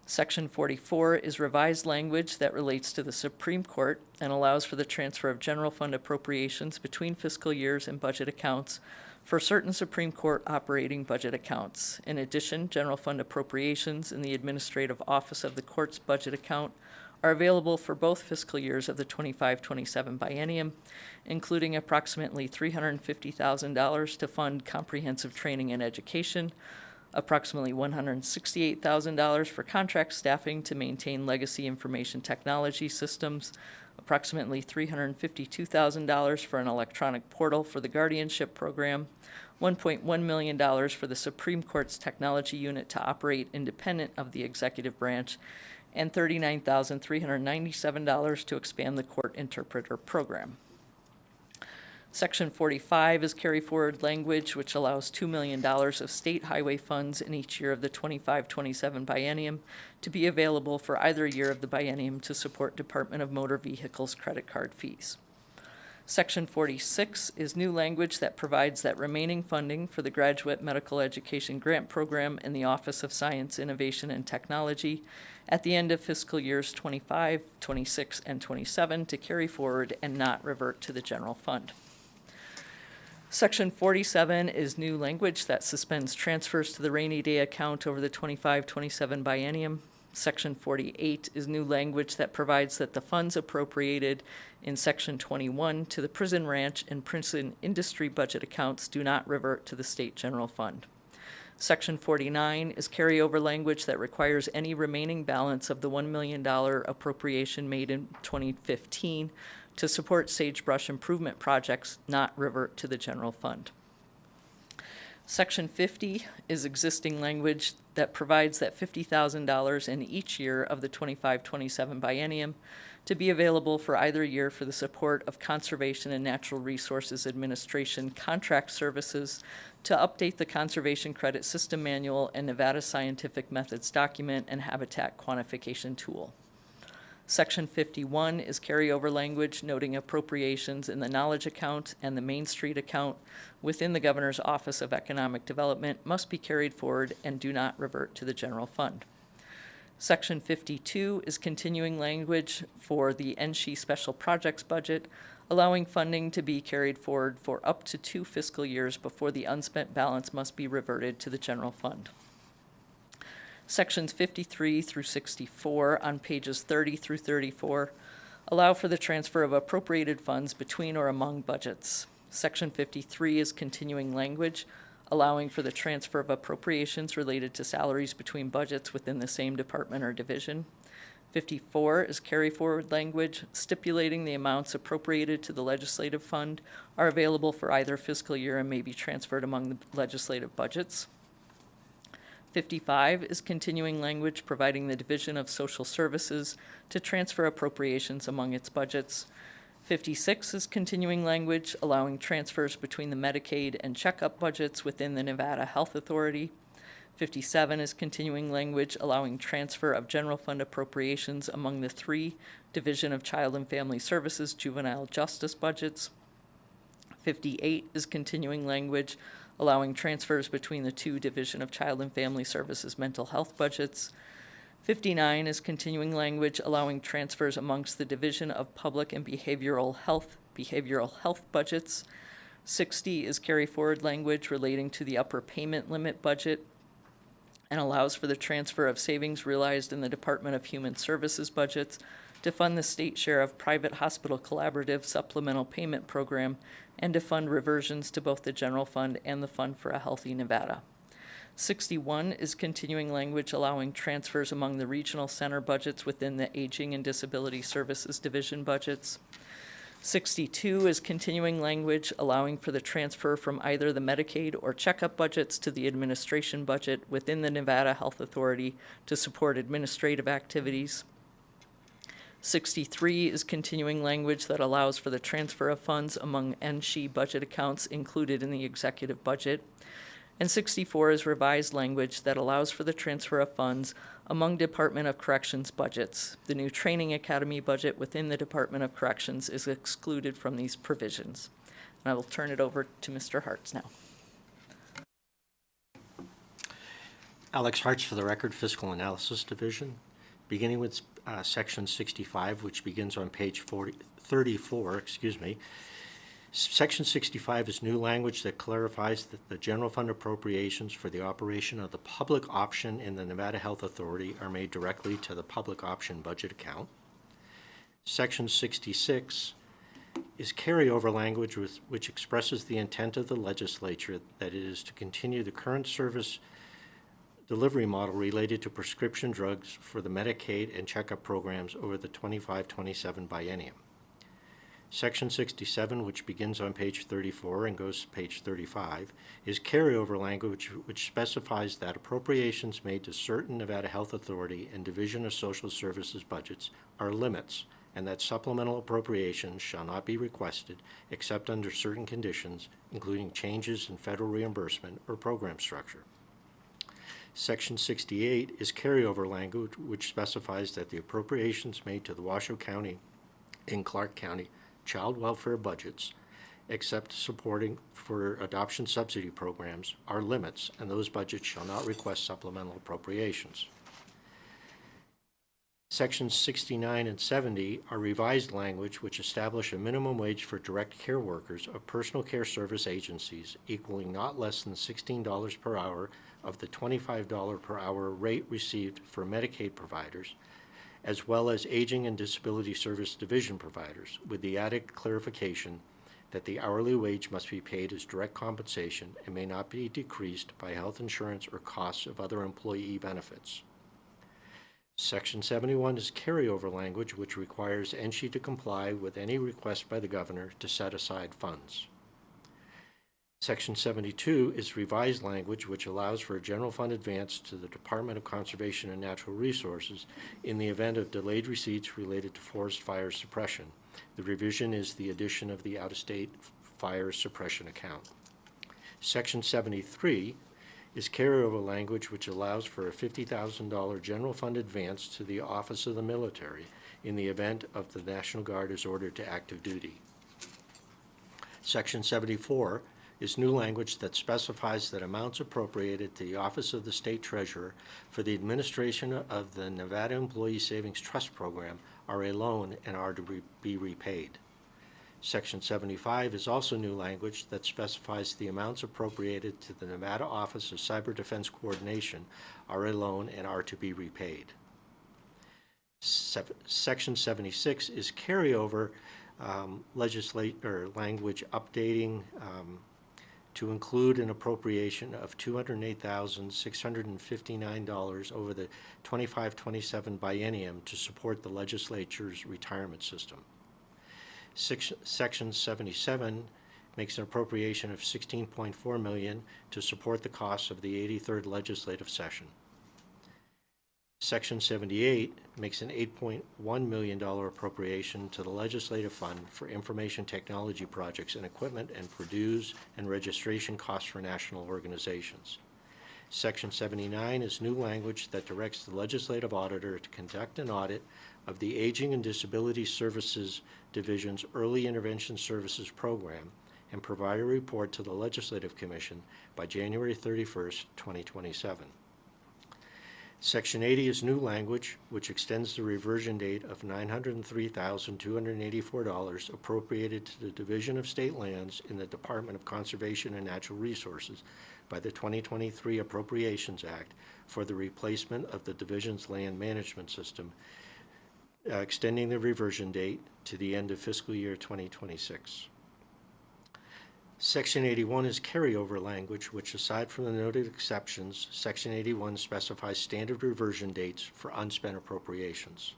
Section 44 is revised language that relates to the Supreme Court and allows for the transfer of general fund appropriations between fiscal years and budget accounts for certain Supreme Court operating budget accounts. In addition, general fund appropriations in the Administrative Office of the Court's budget account are available for both fiscal years of the 25-27 biennium, including approximately $350,000 to fund comprehensive training and education, approximately $168,000 for contract staffing to maintain legacy information technology systems, approximately $352,000 for an electronic portal for the guardianship program, $1.1 million for the Supreme Court's technology unit to operate independent of the executive branch, and $39,397 to expand the court interpreter program. Section 45 is carry forward language which allows $2 million of state highway funds in each year of the 25-27 biennium to be available for either year of the biennium to support Department of Motor Vehicles credit card fees. Section 46 is new language that provides that remaining funding for the Graduate Medical Education Grant Program in the Office of Science, Innovation, and Technology at the end of fiscal years 25, 26, and 27 to carry forward and not revert to the general fund. Section 47 is new language that suspends transfers to the rainy day account over the 25-27 biennium. Section 48 is new language that provides that the funds appropriated in Section 21 to the prison ranch and prison industry budget accounts do not revert to the state general fund. Section 49 is carryover language that requires any remaining balance of the $1 million appropriation made in 2015 to support sagebrush improvement projects not revert to the general fund. Section 50 is existing language that provides that $50,000 in each year of the 25-27 biennium to be available for either year for the support of Conservation and Natural Resources Administration contract services to update the Conservation Credit System Manual and Nevada Scientific Methods document and habitat quantification tool. Section 51 is carryover language noting appropriations in the knowledge account and the Main Street account within the Governor's Office of Economic Development must be carried forward and do not revert to the general fund. Section 52 is continuing language for the NSHE Special Projects budget, allowing funding to be carried forward for up to 2 fiscal years before the unspent balance must be reverted to the general fund. Sections 53 through 64 on pages 30 through 34 allow for the transfer of appropriated funds between or among budgets. Section 53 is continuing language, allowing for the transfer of appropriations related to salaries between budgets within the same department or division. 54 is carry forward language, stipulating the amounts appropriated to the legislative fund are available for either fiscal year and may be transferred among the legislative budgets. 55 is continuing language providing the Division of Social Services to transfer appropriations among its budgets. 56 is continuing language allowing transfers between the Medicaid and checkup budgets within the Nevada Health Authority. 57 is continuing language allowing transfer of general fund appropriations among the 3 Division of Child and Family Services juvenile justice budgets. 58 is continuing language allowing transfers between the 2 Division of Child and Family Services mental health budgets. 59 is continuing language allowing transfers amongst the Division of Public and Behavioral Health budgets. 60 is carry forward language relating to the upper payment limit budget and allows for the transfer of savings realized in the Department of Human Services budgets to fund the state share of private hospital collaborative supplemental payment program and to fund reversions to both the general fund and the Fund for a Healthy Nevada. 61 is continuing language allowing transfers among the regional center budgets within the Aging and Disability Services Division budgets. 62 is continuing language allowing for the transfer from either the Medicaid or checkup budgets to the administration budget within the Nevada Health Authority to support administrative activities. 63 is continuing language that allows for the transfer of funds among NSHE budget accounts included in the executive budget. And 64 is revised language that allows for the transfer of funds among Department of Corrections budgets. The new Training Academy budget within the Department of Corrections is excluded from these provisions. And I will turn it over to Mr. Hartz now. Alex Hartz for the record, Fiscal Analysis Division. Beginning with Section 65, which begins on page 34. Section 65 is new language that clarifies that the general fund appropriations for the operation of the public option in the Nevada Health Authority are made directly to the public option budget account. Section 66 is carryover language which expresses the intent of the legislature that it is to continue the current service delivery model related to prescription drugs for the Medicaid and checkup programs over the 25-27 biennium. Section 67, which begins on page 34 and goes to page 35, is carryover language which specifies that appropriations made to certain Nevada Health Authority and Division of Social Services budgets are limits, and that supplemental appropriations shall not be requested except under certain conditions, including changes in federal reimbursement or program structure. Section 68 is carryover language which specifies that the appropriations made to the Washoe County and Clark County child welfare budgets, except supporting for adoption subsidy programs, are limits, and those budgets shall not request supplemental appropriations. Sections 69 and 70 are revised language which establish a minimum wage for direct care workers of personal care service agencies equaling not less than $16 per hour of the $25 per hour rate received for Medicaid providers, as well as Aging and Disability Service Division providers, with the added clarification that the hourly wage must be paid as direct compensation and may not be decreased by health insurance or costs of other employee benefits. Section 71 is carryover language which requires NSHE to comply with any request by the governor to set aside funds. Section 72 is revised language which allows for a general fund advance to the Department of Conservation and Natural Resources in the event of delayed receipts related to forest fire suppression. The revision is the addition of the out-of-state fire suppression account. Section 73 is carryover language which allows for a $50,000 general fund advance to the Office of the Military in the event of the National Guard is ordered to active duty. Section 74 is new language that specifies that amounts appropriated to the Office of the State Treasurer for the administration of the Nevada Employee Savings Trust Program are a loan and are to be repaid. Section 75 is also new language that specifies the amounts appropriated to the Nevada Office of Cyber Defense Coordination are a loan and are to be repaid. Section 76 is carryover language updating to include an appropriation of $208,659 over the 25-27 biennium to support the legislature's retirement system. Section 77 makes an appropriation of $16.4 million to support the costs of the 83rd legislative session. Section 78 makes an $8.1 million appropriation to the Legislative Fund for information technology projects and equipment and for dues and registration costs for national organizations. Section 79 is new language that directs the Legislative Auditor to conduct an audit of the Aging and Disability Services Division's Early Intervention Services Program and provide a report to the Legislative Commission by January 31st, 2027. Section 80 is new language which extends the reversion date of $903,284 appropriated to the Division of State Lands in the Department of Conservation and Natural Resources by the 2023 Appropriations Act for the replacement of the division's land management system, extending the reversion date to the end of fiscal year 2026. Section 81 is carryover language, which aside from the noted exceptions, Section 81 specifies standard reversion dates for unspent appropriations.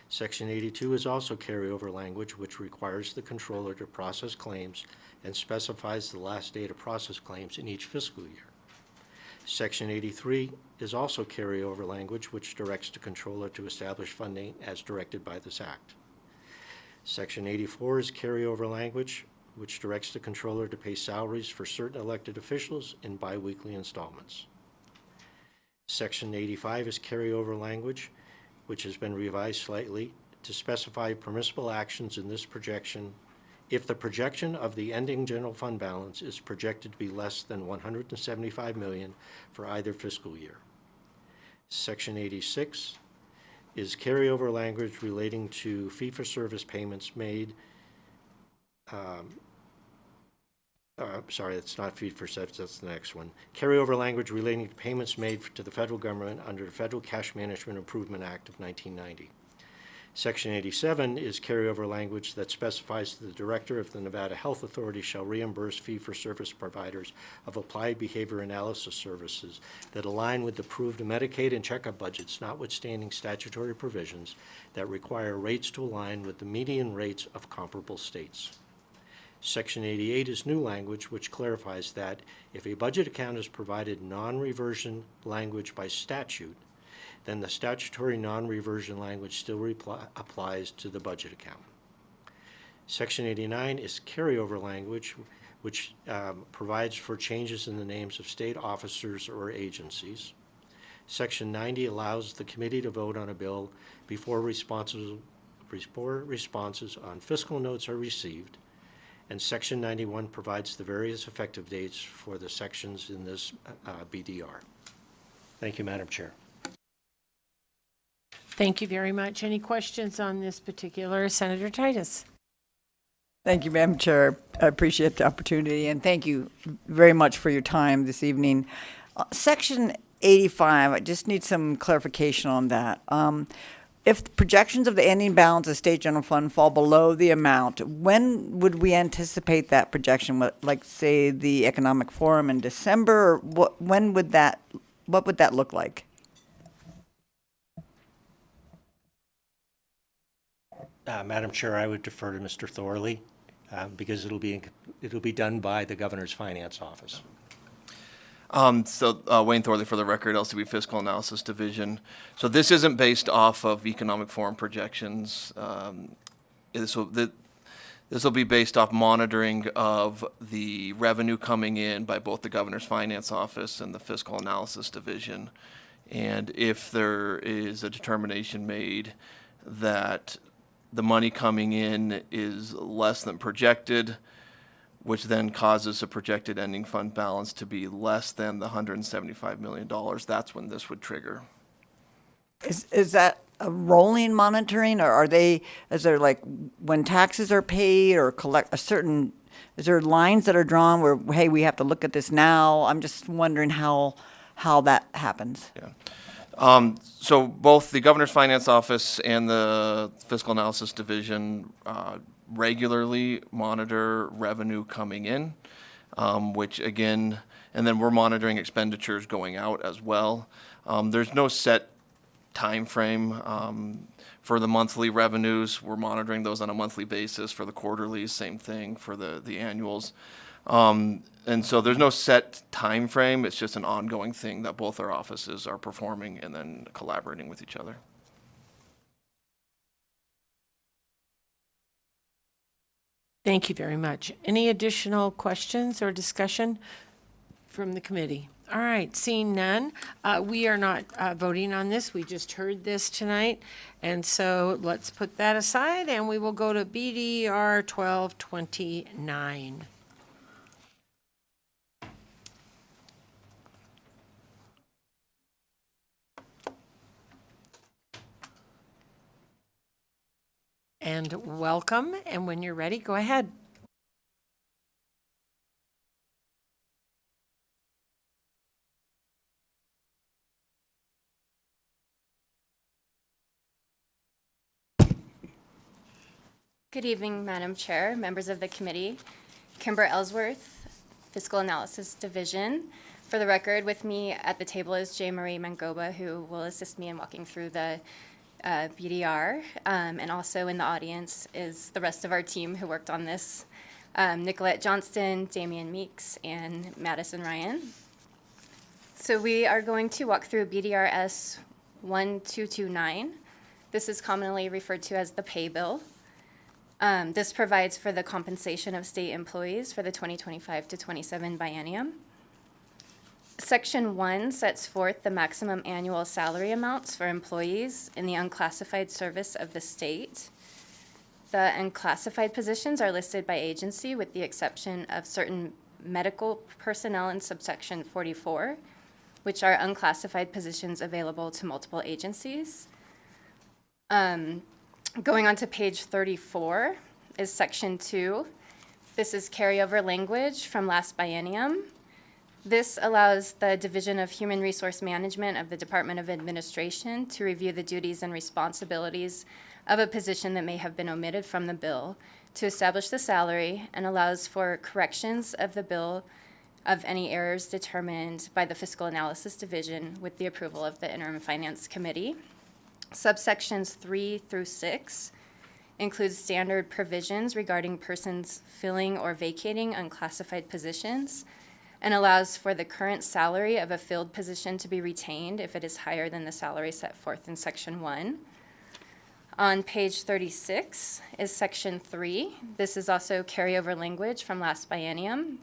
Section 82 is also carryover language, which requires the controller to process claims and specifies the last date of process claims in each fiscal year. Section 83 is also carryover language, which directs the controller to establish funding as directed by this Act. Section 84 is carryover language, which directs the controller to pay salaries for certain elected officials in biweekly installments. Section 85 is carryover language, which has been revised slightly to specify permissible actions in this projection if the projection of the ending general fund balance is projected to be less than $175 million for either fiscal year. Section 86 is carryover language relating to fee-for-service payments made sorry, that's not fee-for-service, that's the next one. Carryover language relating to payments made to the federal government under the Federal Cash Management Improvement Act of 1990. Section 87 is carryover language that specifies that the director of the Nevada Health Authority shall reimburse fee-for-service providers of applied behavior analysis services that align with approved Medicaid and checkup budgets, notwithstanding statutory provisions that require rates to align with the median rates of comparable states. Section 88 is new language which clarifies that if a budget account is provided non-reversion language by statute, then the statutory non-reversion language still applies to the budget account. Section 89 is carryover language which provides for changes in the names of state officers or agencies. Section 90 allows the committee to vote on a bill before responses on fiscal notes are received. And Section 91 provides the various effective dates for the sections in this BDR. Thank you, Madam Chair. Thank you very much. Any questions on this particular? Senator Titus. Thank you, Madam Chair. I appreciate the opportunity, and thank you very much for your time this evening. Section 85, I just need some clarification on that. If the projections of the ending balance of state general fund fall below the amount, when would we anticipate that projection? Like, say, the Economic Forum in December? Or what would that look like? Madam Chair, I would defer to Mr. Thorley because it'll be done by the governor's finance office. Wayne Thorley for the record, LCB Fiscal Analysis Division. So this isn't based off of economic forum projections. This will be based off monitoring of the revenue coming in by both the governor's finance office and the Fiscal Analysis Division. And if there is a determination made that the money coming in is less than projected, which then causes a projected ending fund balance to be less than the $175 million, that's when this would trigger. Is that a rolling monitoring, or is there like when taxes are paid or collect a certain, is there lines that are drawn where, hey, we have to look at this now? I'm just wondering how that happens. Yeah. So both the Governor's Finance Office and the Fiscal Analysis Division regularly monitor revenue coming in, which again, and then we're monitoring expenditures going out as well. There's no set time frame for the monthly revenues. We're monitoring those on a monthly basis. For the quarterlies, same thing for the annuals. And so there's no set time frame. It's just an ongoing thing that both our offices are performing and then collaborating with each other. Thank you very much. Any additional questions or discussion from the committee? All right, seeing none, we are not voting on this. We just heard this tonight. And so let's put that aside and we will go to BDR 1229. And welcome, and when you're ready, go ahead. Good evening, Madam Chair, members of the committee. Kimber Ellsworth, Fiscal Analysis Division. For the record, with me at the table is J. Marie Mangoba, who will assist me in walking through the BDR. And also in the audience is the rest of our team who worked on this. Nicolette Johnston, Damian Meeks, and Madison Ryan. So we are going to walk through BDRS 1229. This is commonly referred to as the pay bill. This provides for the compensation of state employees for the 2025 to 27 biennium. Section 1 sets forth the maximum annual salary amounts for employees in the unclassified service of the state. The unclassified positions are listed by agency with the exception of certain medical personnel in subsection 44, which are unclassified positions available to multiple agencies. Going on to page 34 is section 2. This is carryover language from last biennium. This allows the Division of Human Resource Management of the Department of Administration to review the duties and responsibilities of a position that may have been omitted from the bill, to establish the salary, and allows for corrections of the bill of any errors determined by the Fiscal Analysis Division with the approval of the Interim Finance Committee. Subsections 3 through 6 include standard provisions regarding persons filling or vacating unclassified positions, and allows for the current salary of a filled position to be retained if it is higher than the salary set forth in section 1. On page 36 is section 3. This is also carryover language from last biennium.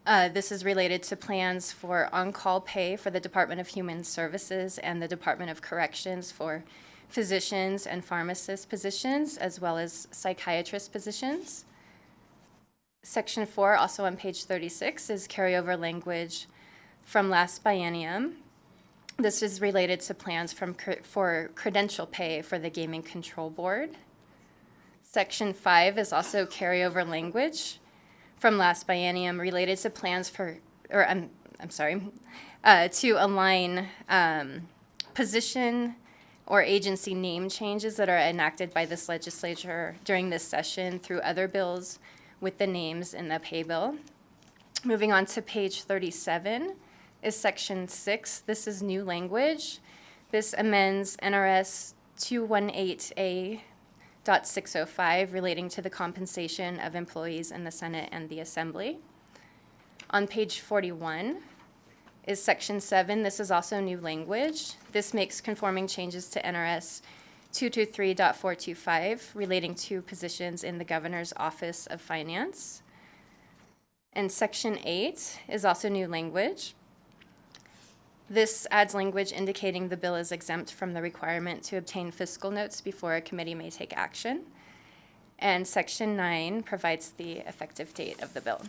This is related to plans for on-call pay for the Department of Human Services and the Department of Corrections for physicians and pharmacist positions, as well as psychiatrist positions. Section 4, also on page 36, is carryover language from last biennium. This is related to plans for credential pay for the Gaming Control Board. Section 5 is also carryover language from last biennium related to plans to align position or agency name changes that are enacted by this legislature during this session through other bills with the names in the pay bill. Moving on to page 37 is section 6. This is new language. This amends NRS 218A.1 .605 relating to the compensation of employees in the Senate and the Assembly. On page 41 is section 7. This is also new language. This makes conforming changes to NRS 223.425 relating to positions in the Governor's Office of Finance. And section 8 is also new language. This adds language indicating the bill is exempt from the requirement to obtain fiscal notes before a committee may take action. And section 9 provides the effective date of the bill.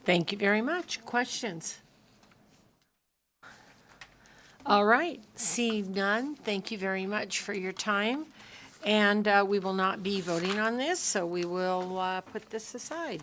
Thank you very much. Questions? All right, seeing none, thank you very much for your time. And we will not be voting on this, so we will put this aside.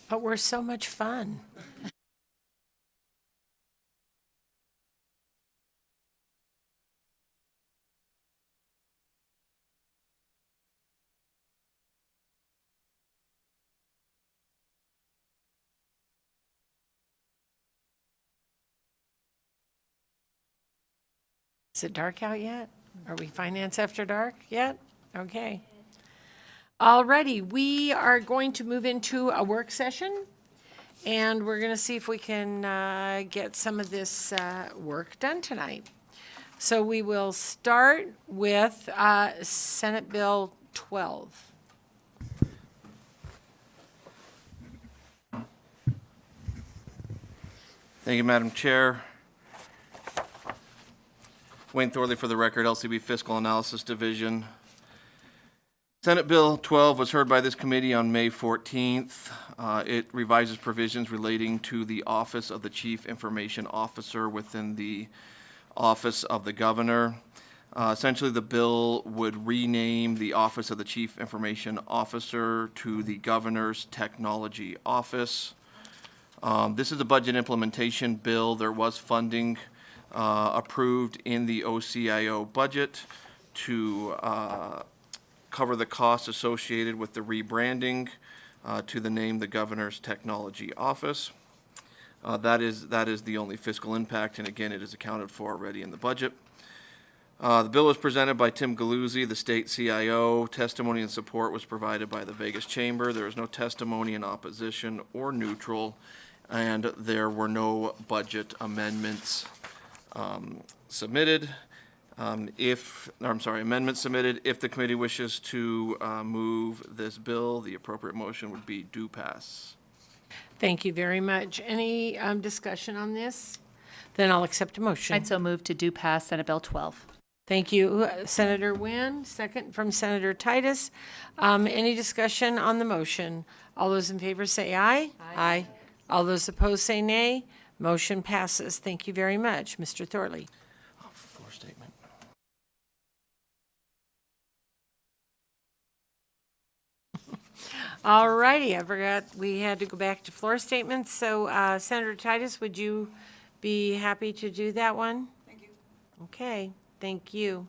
But we're so much fun. Is it dark out yet? Are we finance after dark yet? Okay. Alrighty, we are going to move into a work session, and we're going to see if we can get some of this work done tonight. So we will start with Senate Bill 12. Thank you, Madam Chair. Wayne Thorley for the record, LCB Fiscal Analysis Division. Senate Bill 12 was heard by this committee on May 14th. It revises provisions relating to the Office of the Chief Information Officer within the Office of the Governor. Essentially, the bill would rename the Office of the Chief Information Officer to the Governor's Technology Office. This is a budget implementation bill. There was funding approved in the OCIO budget to cover the costs associated with the rebranding to the name the Governor's Technology Office. That is the only fiscal impact, and again, it is accounted for already in the budget. The bill was presented by Tim Galuzzi, the state CIO. Testimony and support was provided by the Vegas Chamber. There was no testimony in opposition or neutral, and there were no budget amendments submitted. Amendments submitted. If the committee wishes to move this bill, the appropriate motion would be do pass. Thank you very much. Any discussion on this? Then I'll accept a motion. I'd so move to do pass Senate Bill 12. Thank you, Senator Nguyen. Second from Senator Titus. Any discussion on the motion? All those in favor say aye. Aye. All those opposed say nay. Motion passes. Thank you very much. Mr. Thorley. Floor statement. All righty, I forgot we had to go back to floor statements. So Senator Titus, would you be happy to do that one? Thank you. Okay, thank you.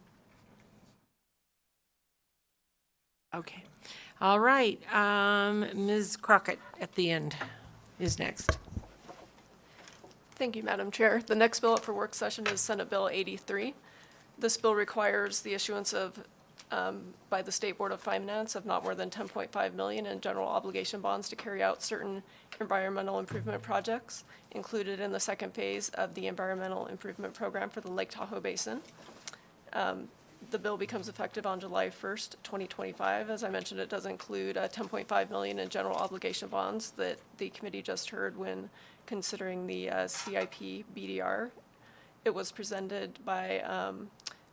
Okay, all right, Ms. Crockett at the end is next. Thank you, Madam Chair. The next bill up for work session is Senate Bill 83. This bill requires the issuance of, by the State Board of Finance, of not more than 10.5 million in general obligation bonds to carry out certain environmental improvement projects included in the second phase of the Environmental Improvement Program for the Lake Tahoe Basin. The bill becomes effective on July 1st, 2025. As I mentioned, it does include 10.5 million in general obligation bonds that the committee just heard when considering the CIP BDR. It was presented by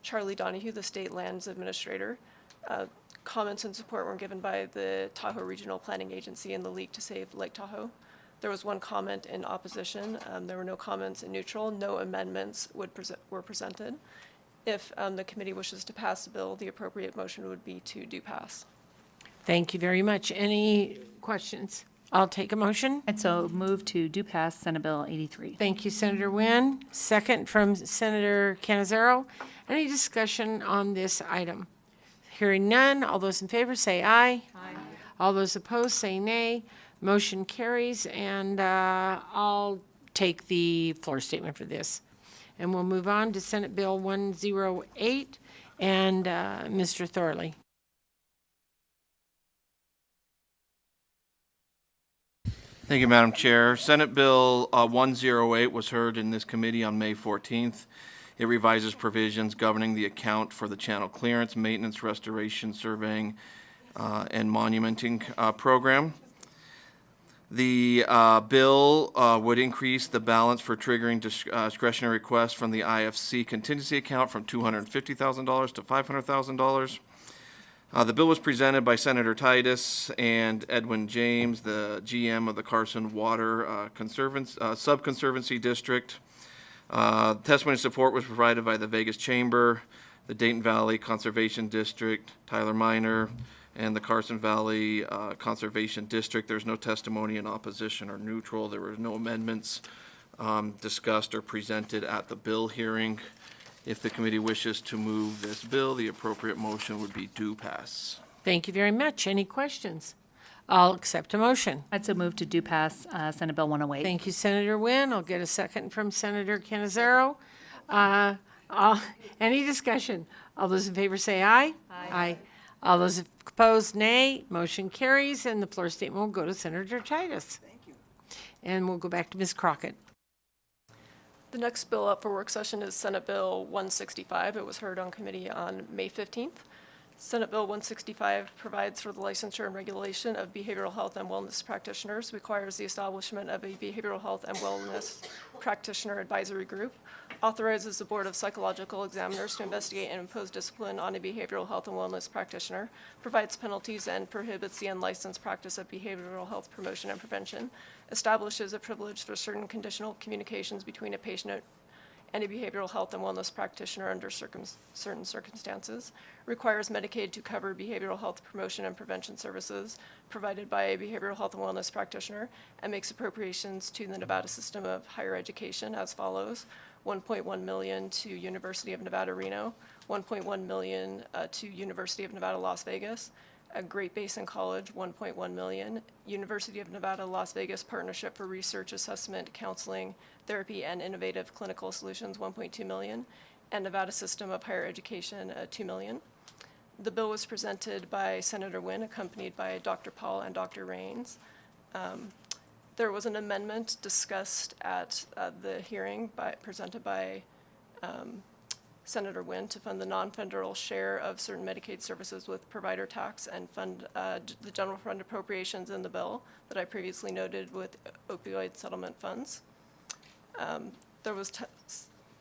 Charlie Donahue, the State Lands Administrator. Comments and support were given by the Tahoe Regional Planning Agency and the League to Save Lake Tahoe. There was one comment in opposition. There were no comments in neutral. No amendments were presented. If the committee wishes to pass the bill, the appropriate motion would be to do pass. Thank you very much. Any questions? I'll take a motion. And so move to do pass Senate Bill 83. Thank you, Senator Nguyen. Second from Senator Canizero. Any discussion on this item? Hearing none, all those in favor say aye. Aye. All those opposed say nay. Motion carries, and I'll take the floor statement for this. And we'll move on to Senate Bill 108 and Mr. Thorley. Thank you, Madam Chair. Senate Bill 108 was heard in this committee on May 14th. It revises provisions governing the account for the channel clearance, maintenance, restoration, surveying, and monumenting program. The bill would increase the balance for triggering discretionary requests from the IFC contingency account from $250,000 to $500,000. The bill was presented by Senator Titus and Edwin James, the GM of the Carson Water Sub-Conservancy District. Testimony support was provided by the Vegas Chamber, the Dayton Valley Conservation District, Tyler Minor, and the Carson Valley Conservation District. There's no testimony in opposition or neutral. There were no amendments discussed or presented at the bill hearing. If the committee wishes to move this bill, the appropriate motion would be do pass. Thank you very much. Any questions? I'll accept a motion. I'd so move to do pass Senate Bill 108. Thank you, Senator Nguyen. I'll get a second from Senator Canizero. Any discussion? All those in favor say aye. Aye. All those opposed, nay. Motion carries, and the floor statement will go to Senator Titus. Thank you. And we'll go back to Ms. Crockett. The next bill up for work session is Senate Bill 165. It was heard on committee on May 15th. Senate Bill 165 provides for the licensure and regulation of behavioral health and wellness practitioners, requires the establishment of a behavioral health and wellness practitioner advisory group, authorizes the Board of Psychological Examiners to investigate and impose discipline on a behavioral health and wellness practitioner, provides penalties and prohibits the unlicensed practice of behavioral health promotion and prevention, establishes a privilege for certain conditional communications between a patient and a behavioral health and wellness practitioner under certain circumstances, requires Medicaid to cover behavioral health promotion and prevention services provided by a behavioral health and wellness practitioner, and makes appropriations to the Nevada system of higher education as follows: $1.1 million to University of Nevada, Reno, $1.1 million to University of Nevada, Las Vegas, Great Basin College, $1.1 million, University of Nevada, Las Vegas Partnership for Research, Assessment, Counseling, Therapy, and Innovative Clinical Solutions, $1.2 million, and Nevada System of Higher Education, $2 million. The bill was presented by Senator Nguyen, accompanied by Dr. Paul and Dr. Raines. There was an amendment discussed at the hearing presented by Senator Nguyen to fund the non-federal share of certain Medicaid services with provider tax and fund the general fund appropriations in the bill that I previously noted with opioid settlement funds. There was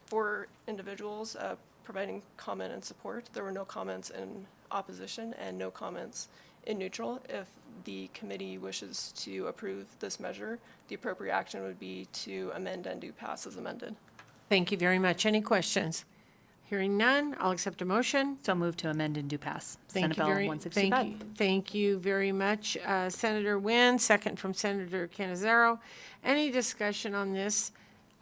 4 individuals providing comment and support. There were no comments in opposition and no comments in neutral. If the committee wishes to approve this measure, the appropriate action would be to amend and do pass as amended. Thank you very much. Any questions? Hearing none, I'll accept a motion. So move to amend and do pass Thank Senate Bill 165. Thank you very much, Senator Nguyen. Second from Senator Canizero. Any discussion on this?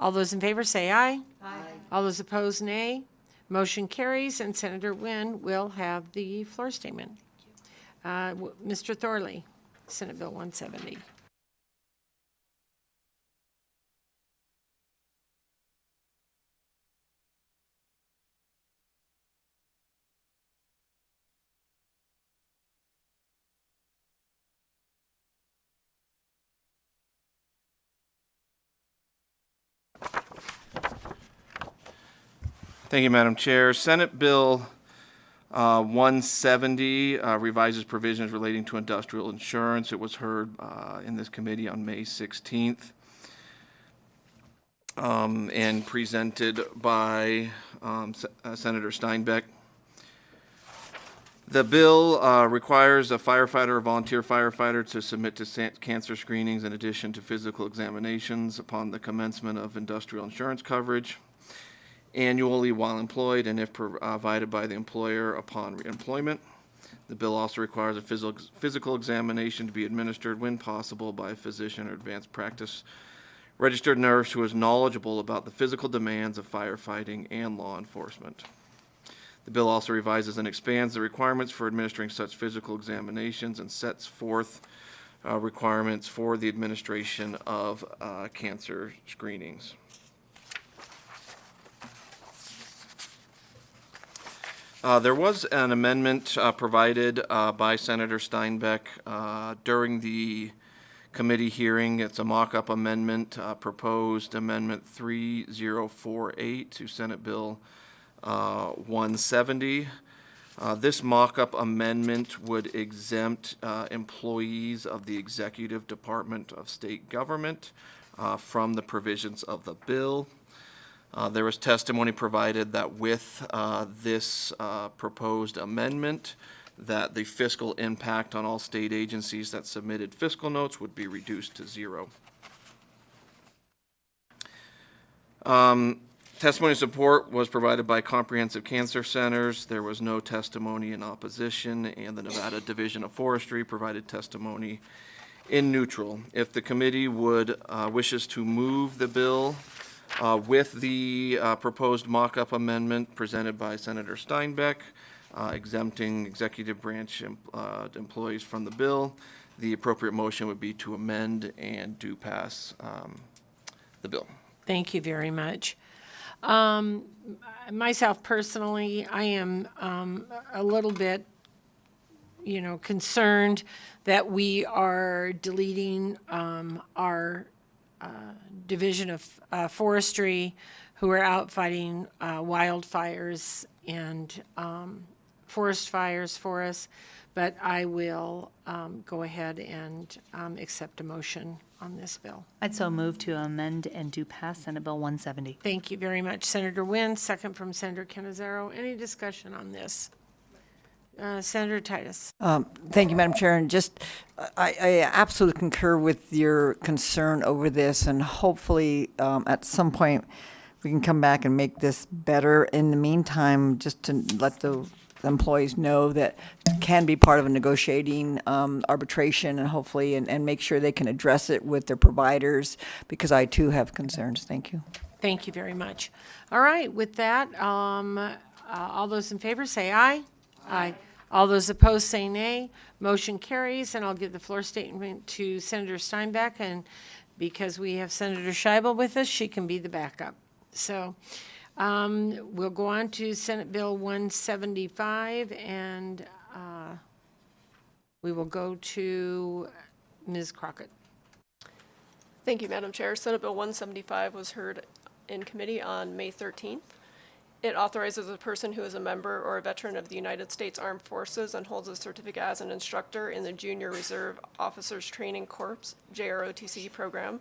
All those in favor say aye. Aye. All those opposed, nay. Motion carries, and Senator Nguyen will have the floor statement. Mr. Thorley, Senate Bill 170. Thank you, Madam Chair. Senate Bill 170 revises provisions relating to industrial insurance. It was heard in this committee on May 16th and presented by Senator Steinbeck. The bill requires a firefighter or volunteer firefighter to submit to cancer screenings in addition to physical examinations upon the commencement of industrial insurance coverage annually while employed and if provided by the employer upon reemployment. The bill also requires a physical examination to be administered when possible by a physician or advanced practice registered nurse who is knowledgeable about the physical demands of firefighting and law enforcement. The bill also revises and expands the requirements for administering such physical examinations and sets forth requirements for the administration of cancer screenings. There was an amendment provided by Senator Steinbeck during the committee hearing. It's a mock-up amendment, proposed Amendment 3048 to Senate Bill 170. This mock-up amendment would exempt employees of the Executive Department of State Government from the provisions of the bill. There was testimony provided that with this proposed amendment, that the fiscal impact on all state agencies that submitted fiscal notes would be reduced to zero. Testimony support was provided by Comprehensive Cancer Centers. There was no testimony in opposition, and the Nevada Division of Forestry provided testimony in neutral. If the committee wishes to move the bill with the proposed mock-up amendment presented by Senator Steinbeck, exempting executive branch employees from the bill, the appropriate motion would be to amend and do pass the bill. Thank you very much. Myself personally, I am a little bit, concerned that we are deleting our Division of Forestry, who are out fighting wildfires and forest fires for us. But I will go ahead and accept a motion on this bill. I'd so move to amend and do pass Senate Bill 170. Thank you very much, Senator Nguyen. Second from Senator Canizaro. Any discussion on this? Senator Titus. Thank you, Madam Chair. And I absolutely concur with your concern over this, and hopefully at some point we can come back and make this better. In the meantime, just to let the employees know that can be part of a negotiating arbitration, and hopefully and make sure they can address it with their providers, because I too have concerns. Thank you. Thank you very much. All right, with that, all those in favor say aye. Aye. All those opposed say nay. Motion carries, and I'll give the floor statement to Senator Steinbeck, and because we have Senator Scheibel with us, she can be the backup. So we'll go on to Senate Bill 175, and we will go to Ms. Crockett. Thank you, Madam Chair. Senate Bill 175 was heard in committee on May 13th. It authorizes a person who is a member or a veteran of the United States Armed Forces and holds a certificate as an instructor in the Junior Reserve Officers Training Corps, JROTC program,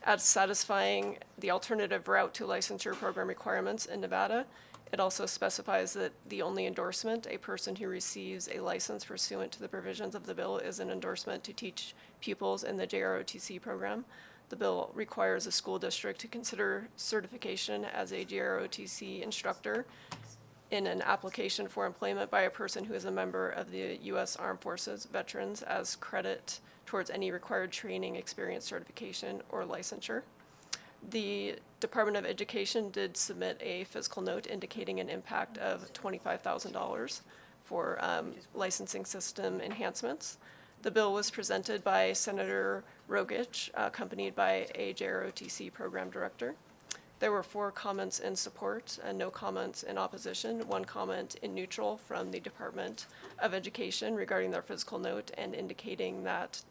as satisfying the alternative route to licensure program requirements in Nevada. It also specifies that the only endorsement a person who receives a license pursuant to the provisions of the bill is an endorsement to teach pupils in the JROTC program. The bill requires a school district to consider certification as a JROTC instructor in an application for employment by a person who is a member of the U.S. Armed Forces veterans as credit towards any required training, experience, certification, or licensure. The Department of Education did submit a fiscal note indicating an impact of $25,000 for licensing system enhancements. The bill was presented by Senator Rogich, accompanied by a JROTC program director. There were 4 comments in support and no comments in opposition, 1 comment in neutral from the Department of Education regarding their fiscal note and indicating that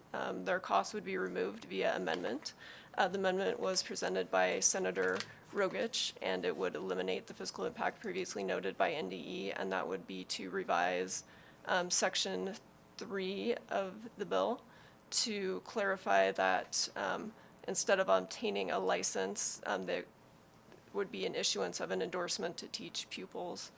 their costs would be removed via amendment. The amendment was presented by Senator Rogich, and it would eliminate the fiscal impact previously noted by NDE, and that would be to revise Section 3 of the bill to clarify that instead of obtaining a license, there would be an issuance of an endorsement to teach pupils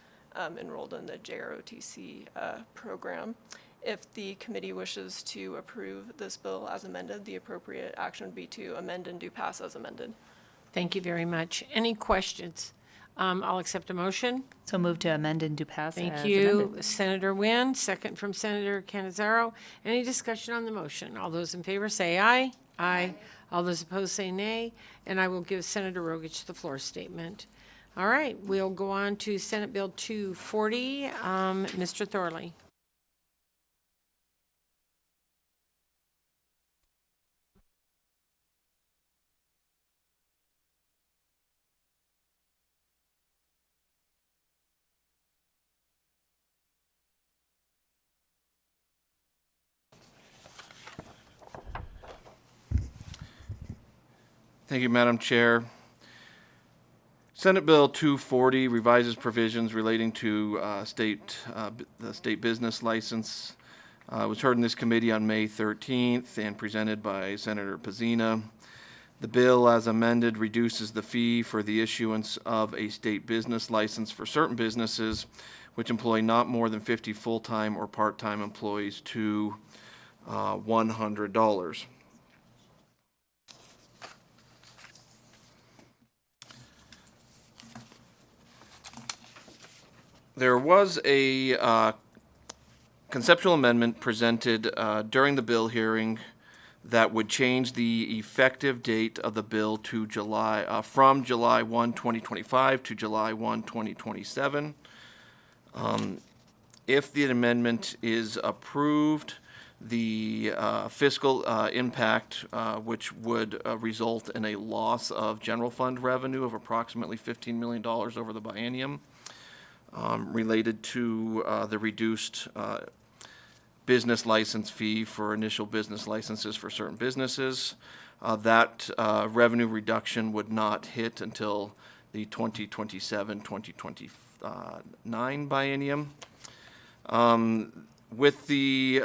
enrolled in the JROTC program. If the committee wishes to approve this bill as amended, the appropriate action would be to amend and do pass as amended. Thank you very much. Any questions? I'll accept a motion. So move to amend and do pass Thank as you, amended. Senator Nguyen. Second from Senator Canizaro. Any discussion on the motion? All those in favor say aye. Aye. All those opposed say nay. And I will give Senator Rogich the floor statement. All right, we'll go on to Senate Bill 240. Mr. Thorley. Thank you, Madam Chair. Senate Bill 240 revises provisions relating to the state business license. It was heard in this committee on May 13th and presented by Senator Pazina. The bill, as amended, reduces the fee for the issuance of a state business license for certain businesses which employ not more than 50 full-time or part-time employees to $100. There was a conceptual amendment presented during the bill hearing that would change the effective date of the bill to from July 1, 2025 to July 1, 2027. If the amendment is approved, the fiscal impact, which would result in a loss of general fund revenue of approximately $15 million over the biennium, related to the reduced business license fee for initial business licenses for certain businesses. That revenue reduction would not hit until the 2027-2029 biennium. With the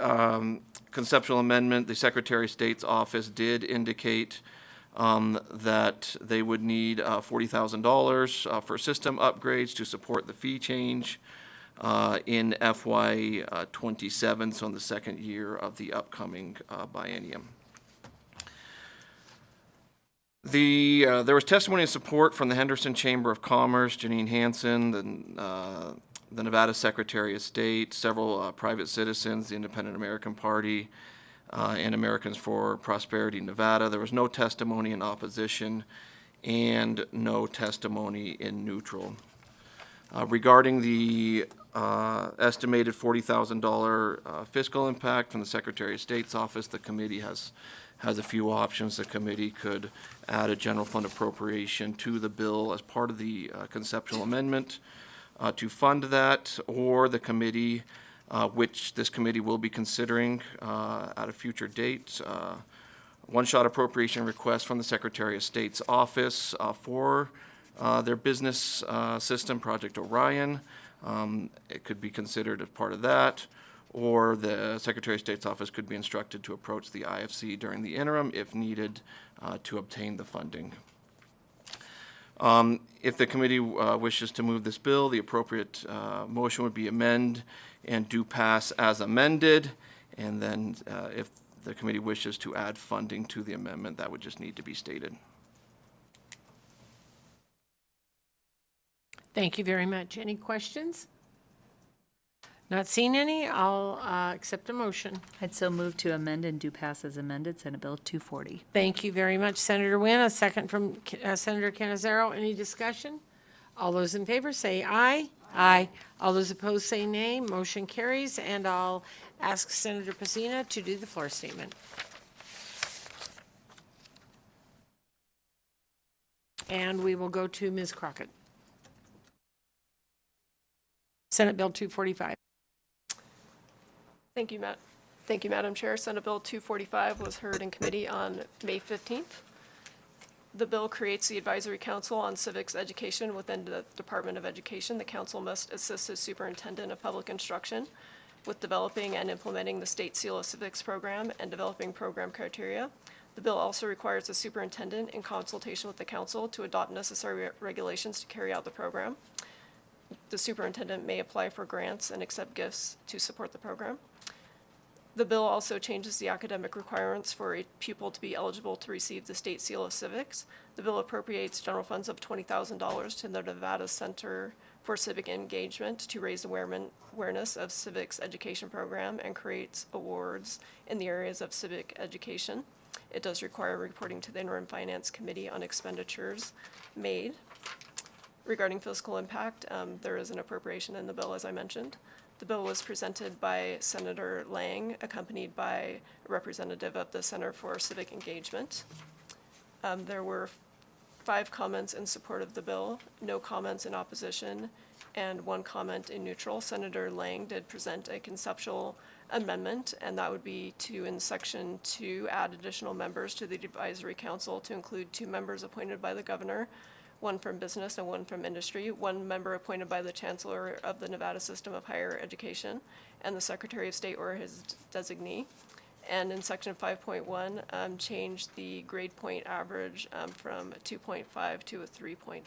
conceptual amendment, the Secretary of State's office did indicate that they would need $40,000 for system upgrades to support the fee change in FY 27, so in the second year of the upcoming biennium. There was testimony of support from the Henderson Chamber of Commerce, Janine Hansen, the Nevada Secretary of State, several private citizens, the Independent American Party, and Americans for Prosperity Nevada. There was no testimony in opposition and no testimony in neutral. Regarding the estimated $40,000 fiscal impact from the Secretary of State's office, the committee has a few options. The committee could add a general fund appropriation to the bill as part of the conceptual amendment to fund that, or the committee, which this committee will be considering at a future date, one-shot appropriation request from the Secretary of State's office for their business system, Project Orion. It could be considered as part of that, or the Secretary of State's office could be instructed to approach the IFC during the interim if needed to obtain the funding. If the committee wishes to move this bill, the appropriate motion would be amend and do pass as amended, and then if the committee wishes to add funding to the amendment, that would just need to be stated. Thank you very much. Any questions? Not seeing any, I'll accept a motion. I'd so move to amend and do pass as amended, Senate Bill 240. Thank you very much, Senator Wynn. A second from Senator Canizero. Any discussion? All those in favor say aye. Aye. All those opposed say nay. Motion carries, and I'll ask Senator Pacina to do the floor statement. And we will go to Ms. Crockett. Senate Bill 245. Thank you, Madam Chair. Senate Bill 245 was heard in committee on May 15th. The bill creates the Advisory Council on Civics Education within the Department of Education. The council must assist the Superintendent of Public Instruction with developing and implementing the State Seal of Civics program and developing program criteria. The bill also requires the superintendent, in consultation with the council, to adopt necessary regulations to carry out the program. The superintendent may apply for grants and accept gifts to support the program. The bill also changes the academic requirements for a pupil to be eligible to receive the State Seal of Civics. The bill appropriates general funds of $20,000 to the Nevada Center for Civic Engagement to raise awareness of civics education program and creates awards in the areas of civic education. It does require reporting to the Interim Finance Committee on expenditures made. Regarding fiscal impact, there is an appropriation in the bill, as I mentioned. The bill was presented by Senator Lang, accompanied by a representative of the Center for Civic Engagement. There were 5 comments in support of the bill, no comments in opposition, and 1 comment in neutral. Senator Lang did present a conceptual amendment, and that would be to, in Section 2, add additional members to the Advisory Council to include 2 members appointed by the governor, 1 from business and 1 from industry, 1 member appointed by the Chancellor of the Nevada System of Higher Education, and the Secretary of State or his designee. And in Section 5.1, change the grade point average from 2.5 to a 3.5.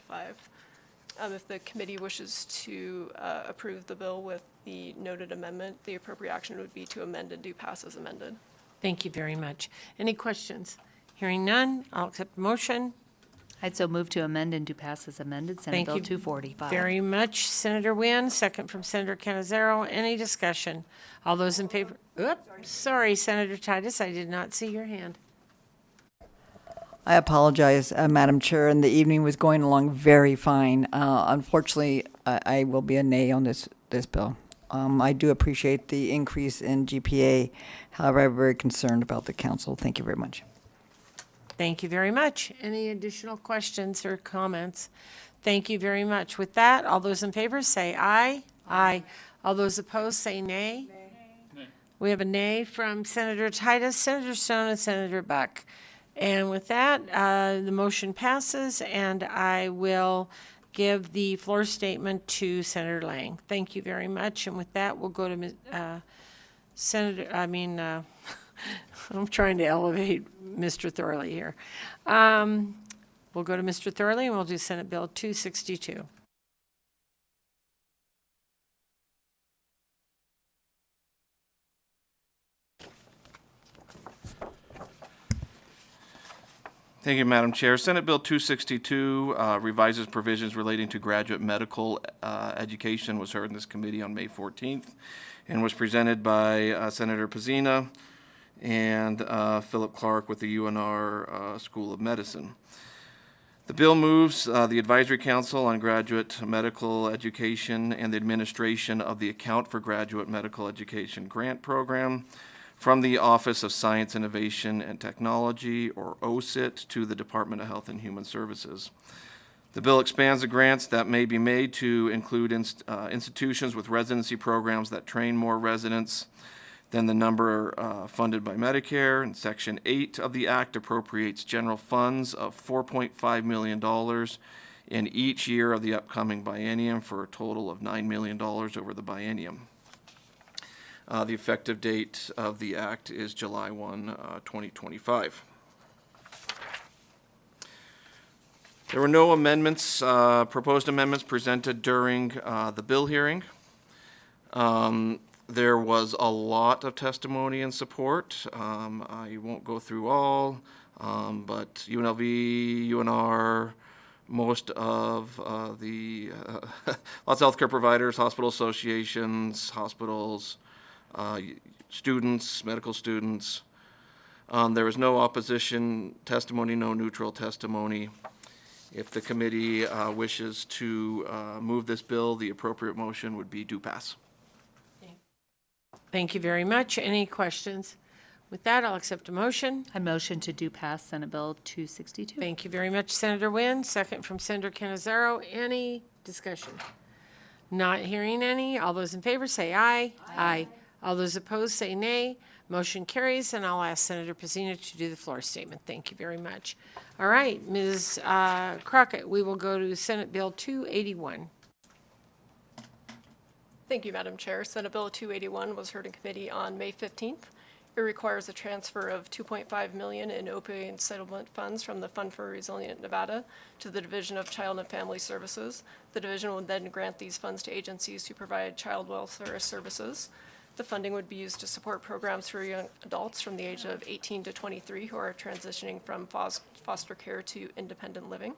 If the committee wishes to approve the bill with the noted amendment, the appropriate action would be to amend and do pass as amended. Thank you very much. Any questions? Hearing none, I'll accept the motion. I'd so move to amend and do pass as amended, Senate Thank Bill you 245. very much, Senator Wynn. Second from Senator Canizero. Any discussion? All those in favor? Oops, sorry, Senator Titus, I did not see your hand. I apologize, Madam Chair, and the evening was going along very fine. Unfortunately, I will be a nay on this bill. I do appreciate the increase in GPA. However, I'm very concerned about the council. Thank you very much. Thank you very much. Any additional questions or comments? Thank you very much. With that, all those in favor say aye. Aye. All those opposed say nay. Nay. We have a nay from Senator Titus, Senator Stone, and Senator Buck. And with that, the motion passes, and I will give the floor statement to Senator Lang. Thank you very much. And with that, we'll go to I'm trying to elevate Mr. Thorley here. We'll go to Mr. Thorley, and we'll do Senate Bill 262. Thank you, Madam Chair. Senate Bill 262 revises provisions relating to graduate medical education, was heard in this committee on May 14th and was presented by Senator Pacina and Philip Clark with the UNR School of Medicine. The bill moves the Advisory Council on Graduate Medical Education and the administration of the Account for Graduate Medical Education Grant Program from the Office of Science, Innovation, and Technology, or OSIT, to the Department of Health and Human Services. The bill expands the grants that may be made to include institutions with residency programs that train more residents than the number funded by Medicare. And Section 8 of the Act appropriates general funds of $4.5 million in each year of the upcoming biennium for a total of $9 million over the biennium. The effective date of the act is July 1, 2025. There were no amendments, proposed amendments presented during the bill hearing. There was a lot of testimony in support. I won't go through all, but UNLV, UNR, most of the lots of healthcare providers, hospital associations, hospitals, students, medical students. There was no opposition testimony, no neutral testimony. If the committee wishes to move this bill, the appropriate motion would be do pass. Thank you very much. Any questions? With that, I'll accept a motion. I motion to do pass Senate Bill 262. Thank you very much, Senator Wynn. Second from Senator Canizaro. Any discussion? Not hearing any. All those in favor say aye. Aye. All those opposed say nay. Motion carries, and I'll ask Senator Pizzina to do the floor statement. Thank you very much. All right, Ms. Crockett, we will go to Senate Bill 281. Thank you, Madam Chair. Senate Bill 281 was heard in committee on May 15th. It requires a transfer of $2.5 million in opioid settlement funds from the Fund for Resilient Nevada to the Division of Child and Family Services. The division would then grant these funds to agencies who provide child welfare services. The funding would be used to support programs for young adults from the age of 18 to 23 who are transitioning from foster care to independent living.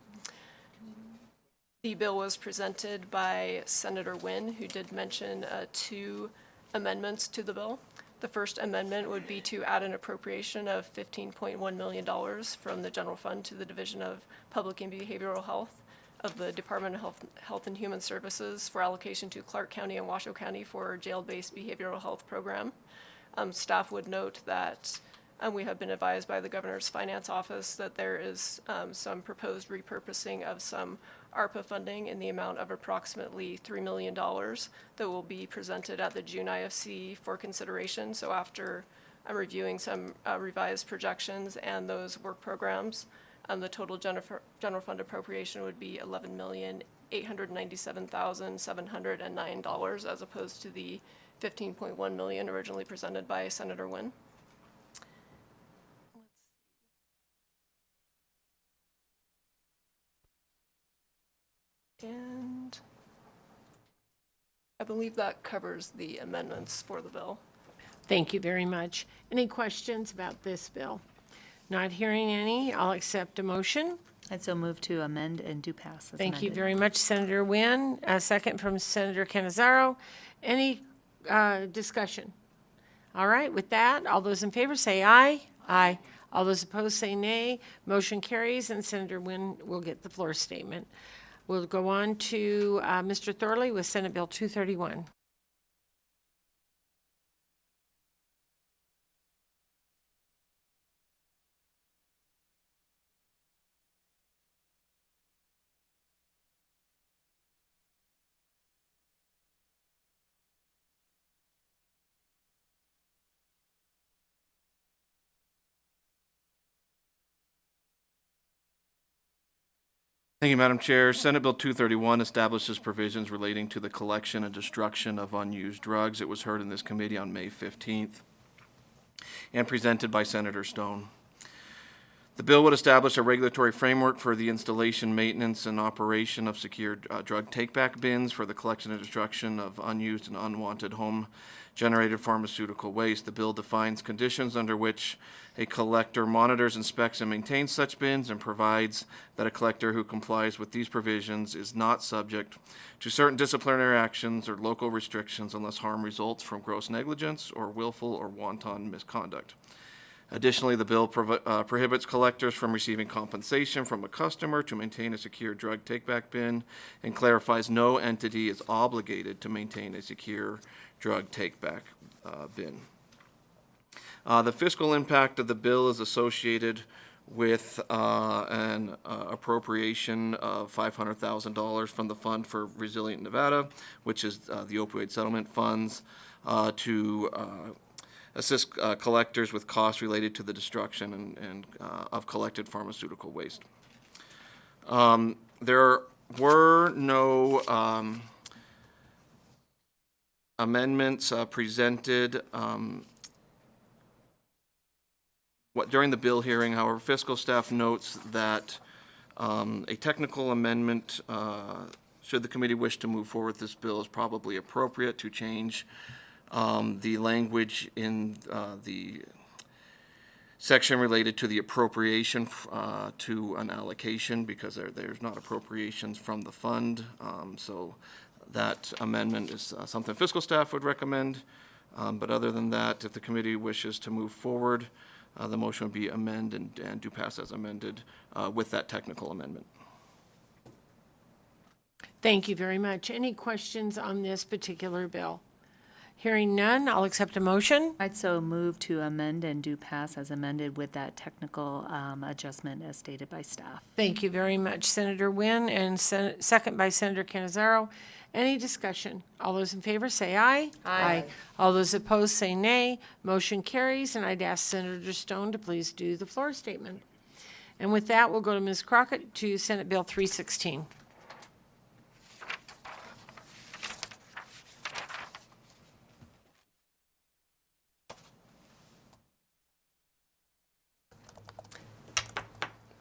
The bill was presented by Senator Wynn, who did mention 2 amendments to the bill. The first amendment would be to add an appropriation of $15.1 million from the general fund to the Division of Public and Behavioral Health of the Department of Health and Human Services for allocation to Clark County and Washoe County for jail-based behavioral health program. Staff would note that we have been advised by the Governor's Finance Office that there is some proposed repurposing of some ARPA funding in the amount of approximately $3 million that will be presented at the June IFC for consideration. So after reviewing some revised projections and those work programs, the total general fund appropriation would be $11,897,709 as opposed to the $15.1 million originally presented by Senator Wynn. And I believe that covers the amendments for the bill. Thank you very much. Any questions about this bill? Not hearing any, I'll accept a motion. I'd so move to amend and do pass as Thank you amended. very much, Senator Wynn. A second from Senator Canizaro. Any discussion? All right, with that, all those in favor say aye. Aye. All those opposed say nay. Motion carries, and Senator Wynn will get the floor statement. We'll go on to Mr. Thorley with Senate Bill 231. Thank you, Madam Chair. Senate Bill 231 establishes provisions relating to the collection and destruction of unused drugs. It was heard in this committee on May 15th and presented by Senator Stone. The bill would establish a regulatory framework for the installation, maintenance, and operation of secure drug take-back bins for the collection and destruction of unused and unwanted home-generated pharmaceutical waste. The bill defines conditions under which a collector monitors, inspects, and maintains such bins and provides that a collector who complies with these provisions is not subject to certain disciplinary actions or local restrictions unless harm results from gross negligence or willful or wanton misconduct. Additionally, the bill prohibits collectors from receiving compensation from a customer to maintain a secure drug take-back bin and clarifies no entity is obligated to maintain a secure drug take-back bin. The fiscal impact of the bill is associated with an appropriation of $500,000 from the Fund for Resilient Nevada, which is the opioid settlement funds, to assist collectors with costs related to the destruction and of collected pharmaceutical waste. There were no amendments presented during the bill hearing. However, fiscal staff notes that a technical amendment, should the committee wish to move forward with this bill, is probably appropriate to change the language in the section related to the appropriation to an allocation, because there's not appropriations from the fund. So that amendment is something fiscal staff would recommend. But other than that, if the committee wishes to move forward, the motion would be amend and do pass as amended with that technical amendment. Thank you very much. Any questions on this particular bill? Hearing none, I'll accept a motion. I'd so move to amend and do pass as amended with that technical adjustment as stated by staff. Thank you very much, Senator Wynn, and second by Senator Canizaro. Any discussion? All those in favor say aye. Aye. All those opposed say nay. Motion carries, and I'd ask Senator Stone to please do the floor statement. And with that, we'll go to Ms. Crockett to Senate Bill 316.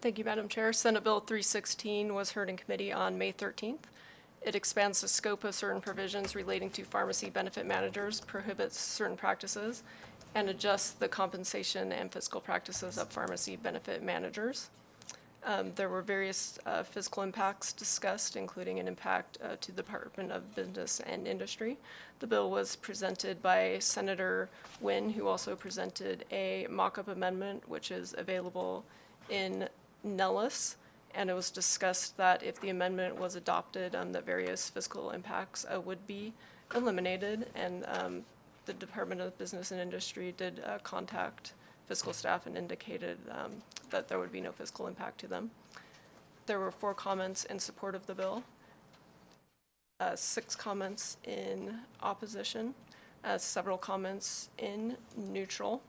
Thank you, Madam Chair. Senate Bill 316 was heard in committee on May 13th. It expands the scope of certain provisions relating to pharmacy benefit managers, prohibits certain practices, and adjusts the compensation and fiscal practices of pharmacy benefit managers. There were various fiscal impacts discussed, including an impact to the Department of Business and Industry. The bill was presented by Senator Wynn, who also presented a mock-up amendment, which is available in Nellis, and it was discussed that if the amendment was adopted, the various fiscal impacts would be eliminated, and the Department of Business and Industry did contact fiscal staff and indicated that there would be no fiscal impact to them. There were 4 comments in support of the bill, 6 comments in opposition, several comments in neutral.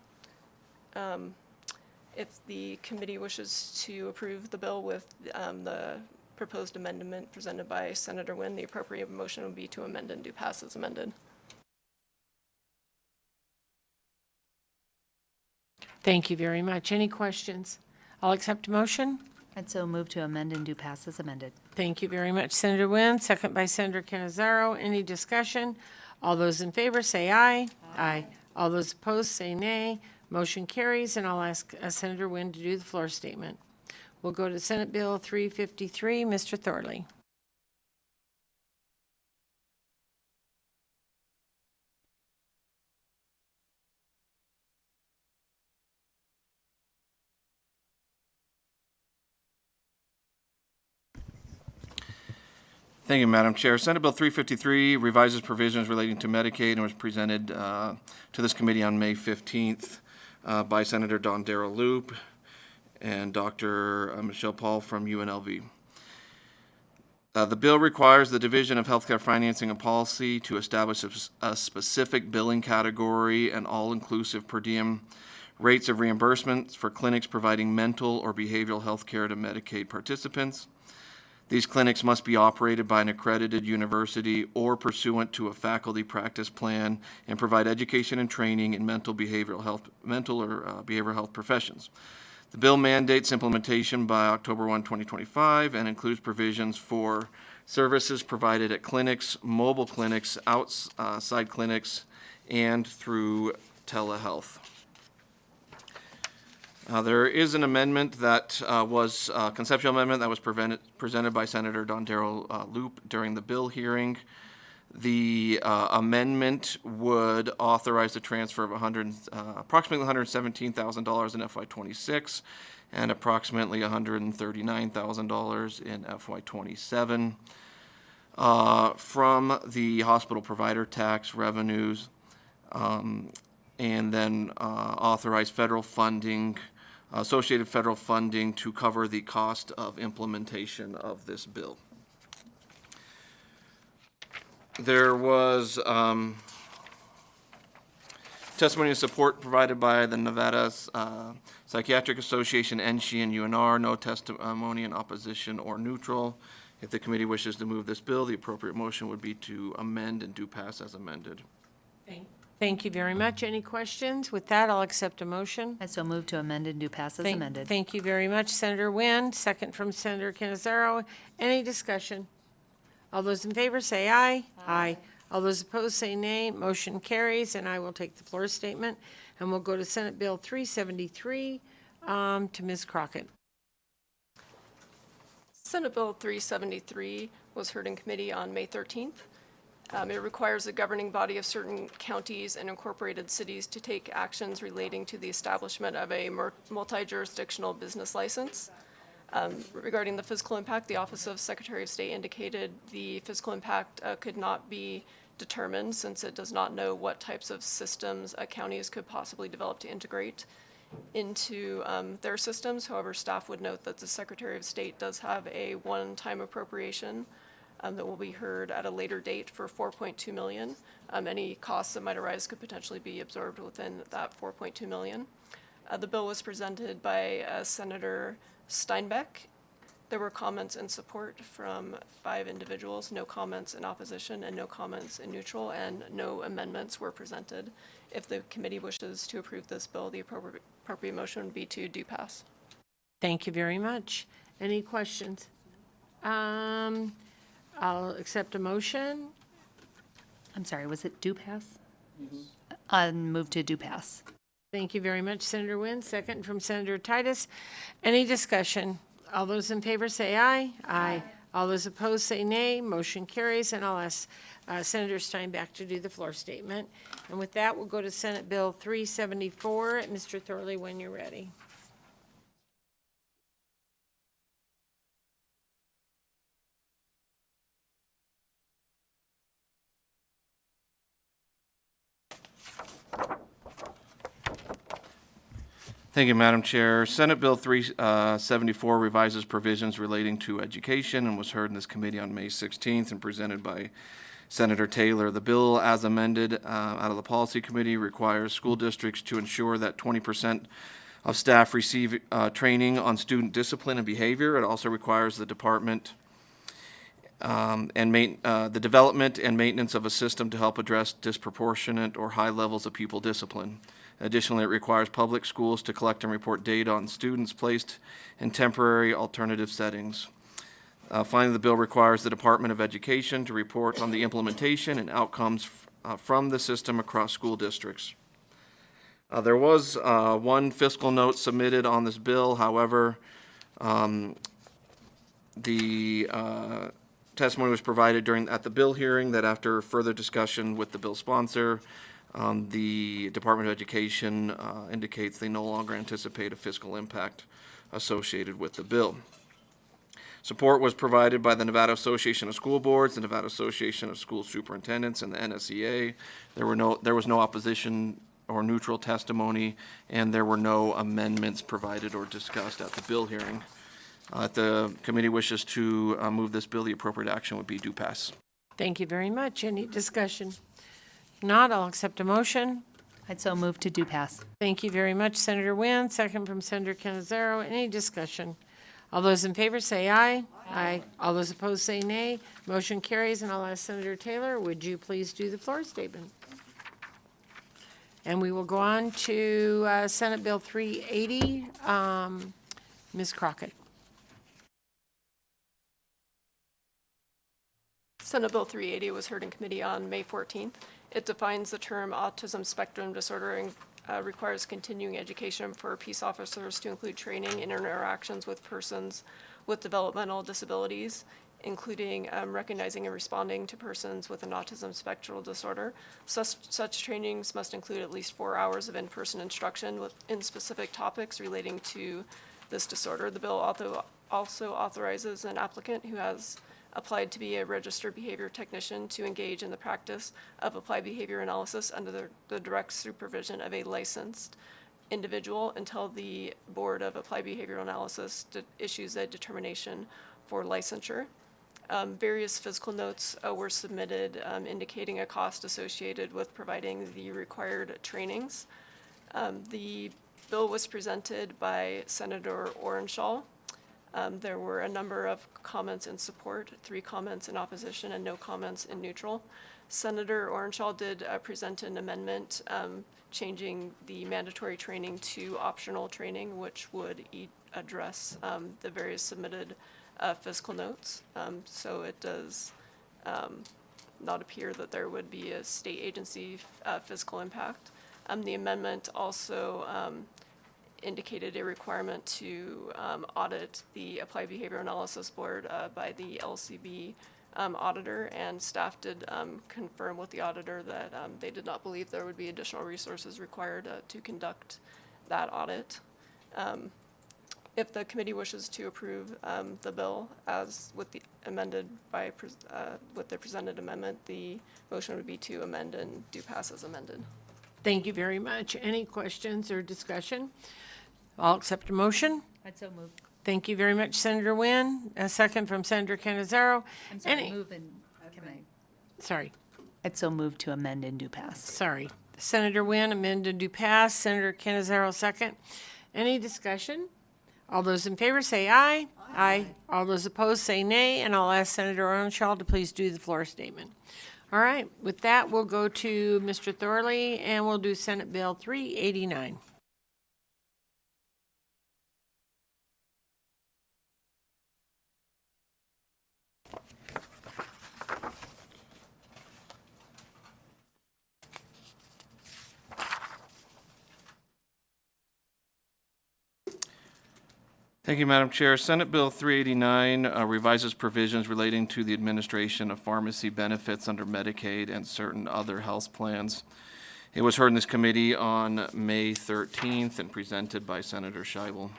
If the committee wishes to approve the bill with the proposed amendment presented by Senator Wynn, the appropriate motion would be to amend and do pass as amended. Thank you very much. Any questions? I'll accept a motion. I'd so move to amend and do pass as amended. Thank you very much, Senator Wynn. Second by Senator Canizaro. Any discussion? All those in favor say aye. Aye. All those opposed say nay. Motion carries, and I'll ask Senator Wynn to do the floor statement. We'll go to Senate Bill 353. Mr. Thorley. Thank you, Madam Chair. Senate Bill 353 revises provisions relating to Medicaid and was presented to this committee on May 15th by Senator Don Darrell Loop and Dr. Michelle Paul from UNLV. The bill requires the Division of Healthcare Financing and Policy to establish a specific billing category and all-inclusive per diem rates of reimbursement for clinics providing mental or behavioral health care to Medicaid participants. These clinics must be operated by an accredited university or pursuant to a faculty practice plan and provide education and training in mental or behavioral health professions. The bill mandates implementation by October 1, 2025, and includes provisions for services provided at clinics, mobile clinics, outside clinics, and through telehealth. There is an amendment that was a conceptual amendment that was presented by Senator Don Darrell Loop during the bill hearing. The amendment would authorize the transfer of approximately $117,000 in FY26 and approximately $139,000 in FY27 from the hospital provider tax revenues, and then authorize federal funding, associated federal funding to cover the cost of implementation of this bill. There was testimony and support provided by the Nevada Psychiatric Association, NSHE, and UNR. No testimony in opposition or neutral. If the committee wishes to move this bill, the appropriate motion would be to amend and do pass as amended. Thank you very much. Any questions? With that, I'll accept a motion. I'd so move to amend and do pass as amended. Thank you very much, Senator Wynn. Second from Senator Canizaro. Any discussion? All those in favor say aye. Aye. All those opposed say nay. Motion carries, and I will take the floor statement. And we'll go to Senate Bill 373 to Ms. Crockett. Senate Bill 373 was heard in committee on May 13th. It requires the governing body of certain counties and incorporated cities to take actions relating to the establishment of a multi-jurisdictional business license. Regarding the fiscal impact, the Office of Secretary of State indicated the fiscal impact could not be determined since it does not know what types of systems counties could possibly develop to integrate into their systems. However, staff would note that the Secretary of State does have a one-time appropriation that will be heard at a later date for $4.2 million. Any costs that might arise could potentially be absorbed within that $4.2 million. The bill was presented by Senator Steinbeck. There were comments in support from 5 individuals, no comments in opposition, and no comments in neutral, and no amendments were presented. If the committee wishes to approve this bill, the appropriate motion would be to do pass. Thank you very much. Any questions? I'll accept a motion. I'm sorry, was it do pass? Move to do pass. Thank you very much, Senator Wynn. Second from Senator Titus. Any discussion? All those in favor say aye. Aye. All those opposed say nay. Motion carries, and I'll ask Senator Steinbeck to do the floor statement. And with that, we'll go to Senate Bill 374. Mr. Thorley, when you're ready. Thank you, Madam Chair. Senate Bill 374 revises provisions relating to education and was heard in this committee on May 16th and presented by Senator Taylor. The bill, as amended out of the Policy Committee, requires school districts to ensure that 20% of staff receive training on student discipline and behavior. It also requires the department the development and maintenance of a system to help address disproportionate or high levels of pupil discipline. Additionally, it requires public schools to collect and report data on students placed in temporary alternative settings. Finally, the bill requires the Department of Education to report on the implementation and outcomes from the system across school districts. There was one fiscal note submitted on this bill. However, the testimony was provided at the bill hearing that after further discussion with the bill sponsor, the Department of Education indicates they no longer anticipate a fiscal impact associated with the bill. Support was provided by the Nevada Association of School Boards, the Nevada Association of School Superintendents, and the NSEA. There was no opposition or neutral testimony, and there were no amendments provided or discussed at the bill hearing. If the committee wishes to move this bill, the appropriate action would be do pass. Thank you very much. Any discussion? Not, I'll accept a motion. I'd so move to do pass. Thank you very much, Senator Wynn. Second from Senator Canizaro. Any discussion? All those in favor say aye. Aye. All those opposed say nay. Motion carries, and I'll ask Senator Taylor, would you please do the floor statement? And we will go on to Senate Bill 380. Ms. Crockett. Senate Bill 380 was heard in committee on May 14th. It defines the term autism spectrum disorder and requires continuing education for peace officers to include training and interactions with persons with developmental disabilities, including recognizing and responding to persons with an autism spectrum disorder. Such trainings must include at least 4 hours of in-person instruction in specific topics relating to this disorder. The bill also authorizes an applicant who has applied to be a registered behavior technician to engage in the practice of applied behavior analysis under the direct supervision of a licensed individual until the Board of Applied Behavioral Analysis issues a determination for licensure. Various fiscal notes were submitted indicating a cost associated with providing the required trainings. The bill was presented by Senator Orenshaw. There were a number of comments in support, 3 comments in opposition, and no comments in neutral. Senator Orenshaw did present an amendment changing the mandatory training to optional training, which would address the various submitted fiscal notes. So it does not appear that there would be a state agency fiscal impact. The amendment also indicated a requirement to audit the Applied Behavior Analysis Board by the LCB auditor, and staff did confirm with the auditor that they did not believe there would be additional resources required to conduct that audit. If the committee wishes to approve the bill as with the amended by with the presented amendment, the motion would be to amend and do pass as amended. Thank you very much. Any questions or discussion? I'll accept a motion. I'd so move. Thank you very much, Senator Nguyen. A second from Senator Canizaro. I'm sorry, move and, can I? Sorry, I'd so move to amend and do pass. sorry. Senator Nguyen, amend and do pass. Senator Canizaro, second. Any discussion? All those in favor say aye. Aye. All those opposed say nay, and I'll ask Senator Onshaw to please do the floor statement. All right, with that, we'll go to Mr. Thorley, and we'll do Senate Bill 389. Thank you, Madam Chair. Senate Bill 389 revises provisions relating to the administration of pharmacy benefits under Medicaid and certain other health plans. It was heard in this committee on May 13th and presented by Senator Scheibel.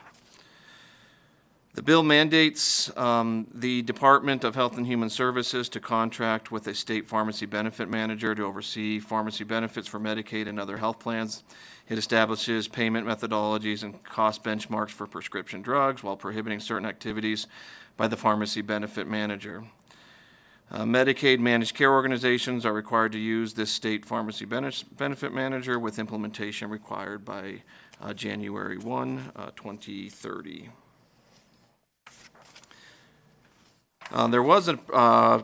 The bill mandates the Department of Health and Human Services to contract with a state pharmacy benefit manager to oversee pharmacy benefits for Medicaid and other health plans. It establishes payment methodologies and cost benchmarks for prescription drugs while prohibiting certain activities by the pharmacy benefit manager. Medicaid managed care organizations are required to use this state pharmacy benefit manager with implementation required by January 1, 2030. There was a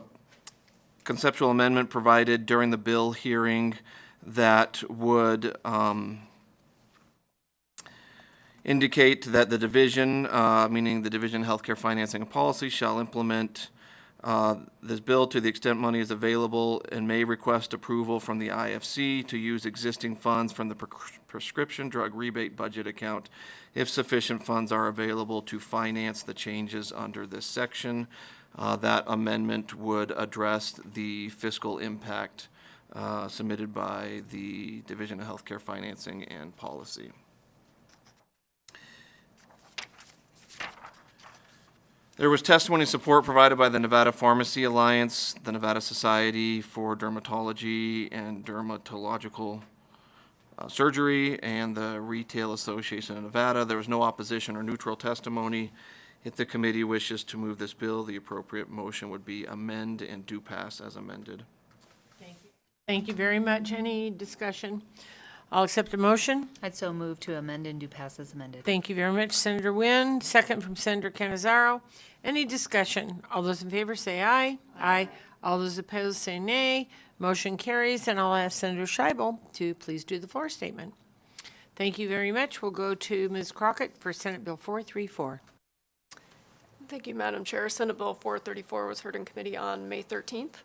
conceptual amendment provided during the bill hearing that would indicate that the division, meaning the Division of Healthcare Financing and Policy, shall implement this bill to the extent money is available and may request approval from the IFC to use existing funds from the prescription drug rebate budget account if sufficient funds are available to finance the changes under this section. That amendment would address the fiscal impact submitted by the Division of Healthcare Financing and Policy. There was testimony support provided by the Nevada Pharmacy Alliance, the Nevada Society for Dermatology and Dermatological Surgery, and the Retail Association of Nevada. There was no opposition or neutral testimony. If the committee wishes to move this bill, the appropriate motion would be amend and do pass as amended. Thank you very much. Any discussion? I'll accept a motion. I'd so move to amend and do pass as amended. Thank you very much, Senator Nguyen. Second from Senator Canizaro. Any discussion? All those in favor say aye. Aye. All those opposed say nay. Motion carries, and I'll ask Senator Scheibel to please do the floor statement. Thank you very much. We'll go to Ms. Crockett for Senate Bill 434. Thank you, Madam Chair. Senate Bill 434 was heard in committee on May 13th.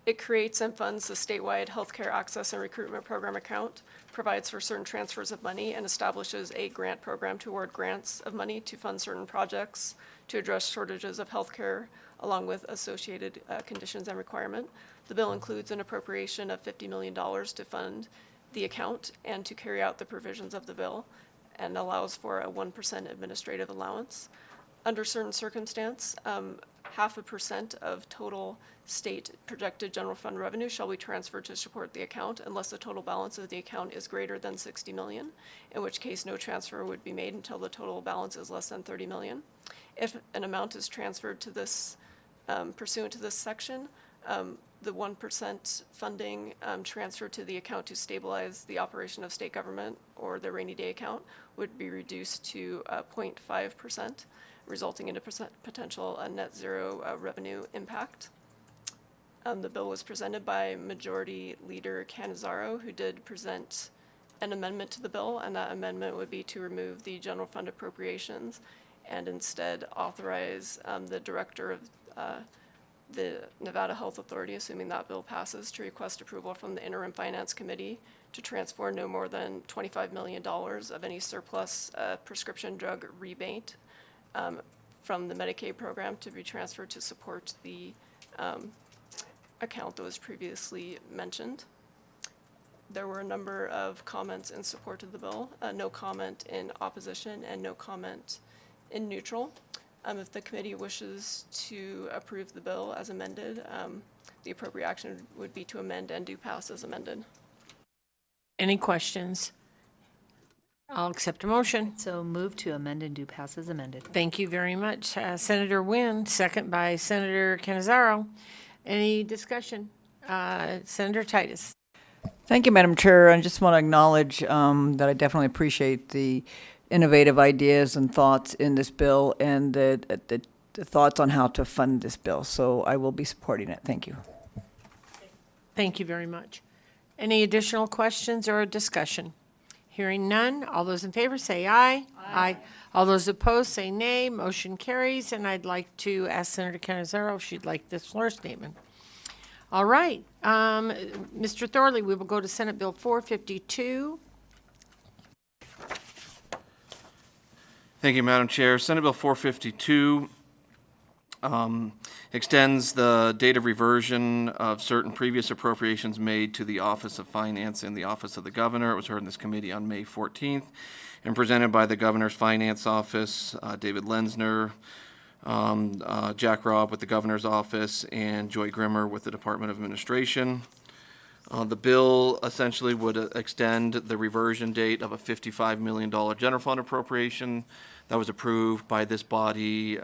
It creates and funds the statewide healthcare access and recruitment program account, provides for certain transfers of money, and establishes a grant program to award grants of money to fund certain projects to address shortages of healthcare, along with associated conditions and requirement. The bill includes an appropriation of $50 million to fund the account and to carry out the provisions of the bill, and allows for a 1% administrative allowance. Under certain circumstance, 0.5% of total state projected general fund revenue shall be transferred to support the account unless the total balance of the account is greater than $60 million, in which case no transfer would be made until the total balance is less than $30 million. If an amount is transferred to this, pursuant to this section, the 1% funding transferred to the account to stabilize the operation of state government or the rainy day account would be reduced to 0.5%, resulting in a potential net zero revenue impact. The bill was presented by Majority Leader Canizaro, who did present an amendment to the bill, and that amendment would be to remove the general fund appropriations and instead authorize the Director of the Nevada Health Authority, assuming that bill passes, to request approval from the Interim Finance Committee to transfer no more than $25 million of any surplus prescription drug rebate from the Medicaid program to be transferred to support the account that was previously mentioned. There were a number of comments in support of the bill, no comment in opposition, and no comment in neutral. If the committee wishes to approve the bill as amended, the appropriate action would be to amend and do pass as amended. Any questions? I'll accept a motion. So move to amend and do pass as amended. Thank you very much. Senator Nguyen, second by Senator Canizaro. Any discussion? Senator Titus. Thank you, Madam Chair. I just want to acknowledge that I definitely appreciate the innovative ideas and thoughts in this bill and the thoughts on how to fund this bill. So I will be supporting it. Thank you. Thank you very much. Any additional questions or discussion? Hearing none, all those in favor say aye. Aye. All those opposed say nay. Motion carries, and I'd like to ask Senator Canizaro if she'd like this floor statement. All right, Mr. Thorley, we will go to Senate Bill 452. Thank you, Madam Chair. Senate Bill 452 extends the date of reversion of certain previous appropriations made to the Office of Finance and the Office of the Governor. It was heard in this committee on May 14th and presented by the Governor's Finance Office, David Lenzner, Jack Robb with the Governor's Office, and Joy Grimmer with the Department of Administration. The bill essentially would extend the reversion date of a $55 million general fund appropriation that was approved by this body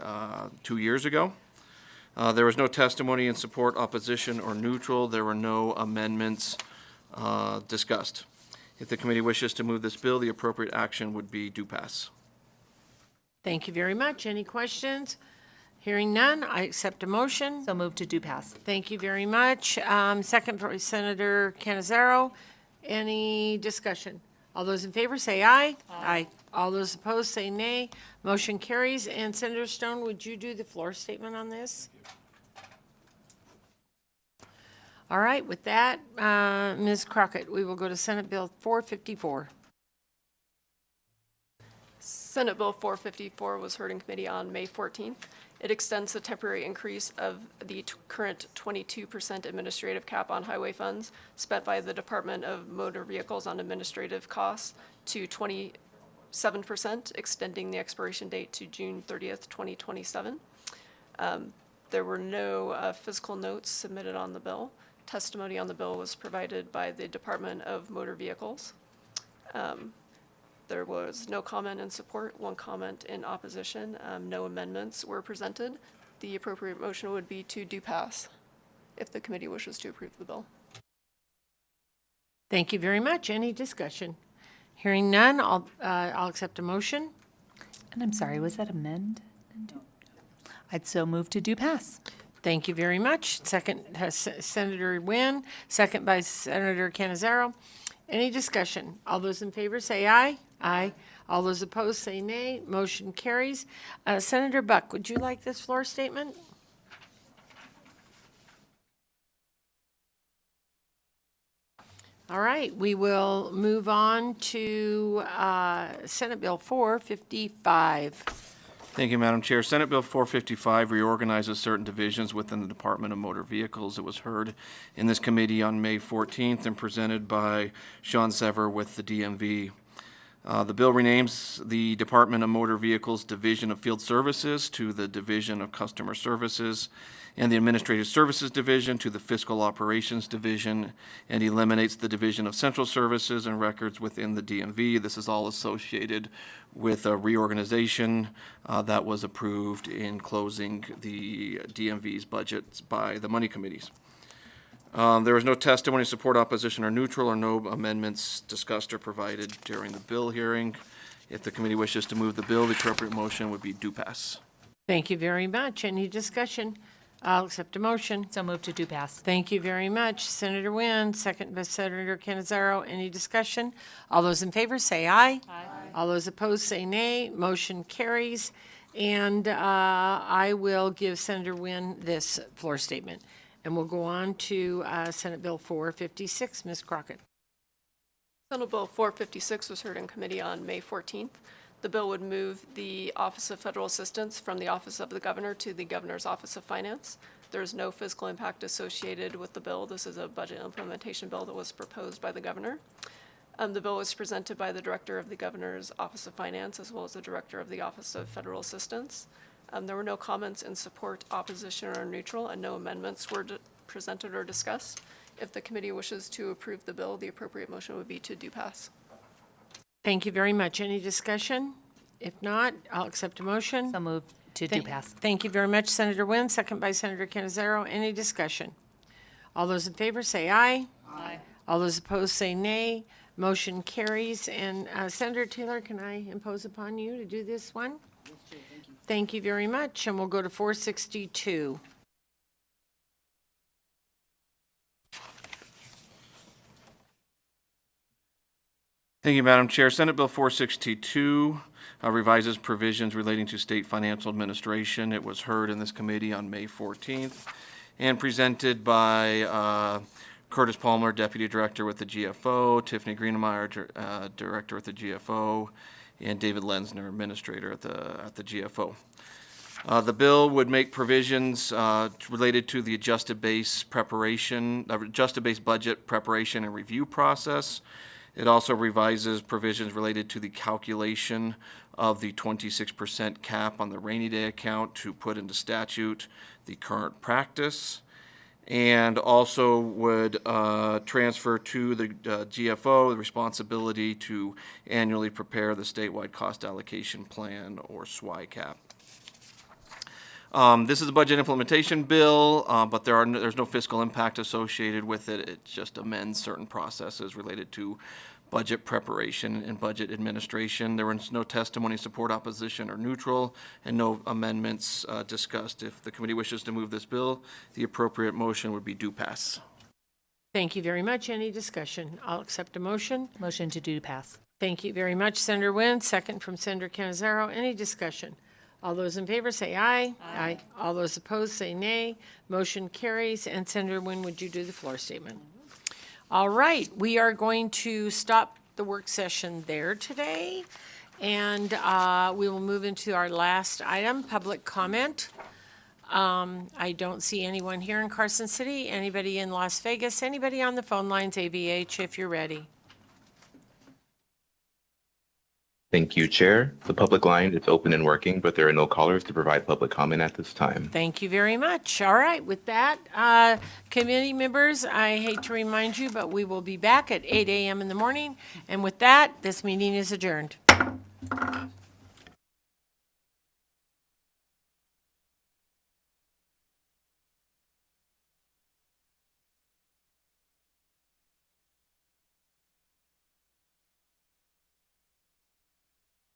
2 years ago. There was no testimony in support, opposition, or neutral. There were no amendments discussed. If the committee wishes to move this bill, the appropriate action would be do pass. Thank you very much. Any questions? Hearing none, I accept a motion. So move to do pass. Thank you very much. Second for Senator Canizaro. Any discussion? All those in favor say aye. Aye. All those opposed say nay. Motion carries. And Senator Stone, would you do the floor statement on this? All right, with that, Ms. Crockett, we will go to Senate Bill 454. Senate Bill 454 was heard in committee on May 14th. It extends the temporary increase of the current 22% administrative cap on highway funds spent by the Department of Motor Vehicles on administrative costs to 27%, extending the expiration date to June 30th, 2027. There were no fiscal notes submitted on the bill. Testimony on the bill was provided by the Department of Motor Vehicles. There was no comment in support, one comment in opposition. No amendments were presented. The appropriate motion would be to do pass if the committee wishes to approve the bill. Thank you very much. Any discussion? Hearing none, I'll accept a motion. And I'm sorry, was that amend? I'd so move to do pass. Thank you very much. Second, Senator Nguyen, second by Senator Canizaro. Any discussion? All those in favor say aye. Aye. All those opposed say nay. Motion carries. Senator Buck, would you like this floor statement? All right, we will move on to Senate Bill 455. Thank you, Madam Chair. Senate Bill 455 reorganizes certain divisions within the Department of Motor Vehicles. It was heard in this committee on May 14th and presented by Sean Sever with the DMV. The bill renames the Department of Motor Vehicles Division of Field Services to the Division of Customer Services and the Administrative Services Division to the Fiscal Operations Division, and eliminates the Division of Central Services and Records within the DMV. This is all associated with a reorganization that was approved in closing the DMV's budgets by the money committees. There was no testimony, support, opposition, or neutral, or no amendments discussed or provided during the bill hearing. If the committee wishes to move the bill, the appropriate motion would be do pass. Thank you very much. Any discussion? I'll accept a motion. So move to do pass. Thank you very much. Senator Nguyen, second by Senator Canizaro. Any discussion? All those in favor say aye. Aye. All those opposed say nay. Motion carries. And I will give Senator Nguyen this floor statement. And we'll go on to Senate Bill 456. Ms. Crockett. Senate Bill 456 was heard in committee on May 14th. The bill would move the Office of Federal Assistance from the Office of the Governor to the Governor's Office of Finance. There is no fiscal impact associated with the bill. This is a budget implementation bill that was proposed by the Governor. The bill was presented by the Director of the Governor's Office of Finance as well as the Director of the Office of Federal Assistance. There were no comments in support, opposition, or neutral, and no amendments were presented or discussed. If the committee wishes to approve the bill, the appropriate motion would be to do pass. Thank you very much. Any discussion? If not, I'll accept a motion. So moved to do pass. Thank you very much, Senator Nguyen. Second by Senator Canizero. Any discussion? All those in favor say aye. Aye. All those opposed say nay. Motion carries. And Senator Taylor, can I impose upon you to do this one? Yes, Chair, thank you. Thank you very much. And we'll go to 462. Thank you, Madam Chair. Senate Bill 462 revises provisions relating to state financial administration. It was heard in this committee on May 14th and presented by Curtis Palmer, Deputy Director with the GFO, Tiffany Greenemeyer, Director with the GFO, and David Lenzner, Administrator at the GFO. The bill would make provisions related to the adjusted base budget preparation and review process. It also revises provisions related to the calculation of the 26% cap on the rainy day account to put into statute the current practice, and also would transfer to the GFO the responsibility to annually prepare the statewide cost allocation plan, or SWICAP. This is a budget implementation bill, but there's no fiscal impact associated with it. It just amends certain processes related to budget preparation and budget administration. There was no testimony, support, opposition, or neutral, and no amendments discussed. If the committee wishes to move this bill, the appropriate motion would be do pass. Thank you very much. Any discussion? I'll accept a motion. Motion to do pass. Thank you very much, Senator Nguyen. Second from Senator Canizero. Any discussion? All those in favor say aye. Aye. All those opposed say nay. Motion carries. And Senator Nguyen, would you do the floor statement? All right, we are going to stop the work session there today, and we will move into our last item, public comment. I don't see anyone here in Carson City. Anybody in Las Vegas? Anybody on the phone lines, AVH, if you're ready? Thank you, Chair. The public line is open and working, but there are no callers to provide public comment at this time. Thank you very much. All right, with that, committee members, I hate to remind you, but we will be back at 8 a.m. in the morning. And with that, this meeting is adjourned.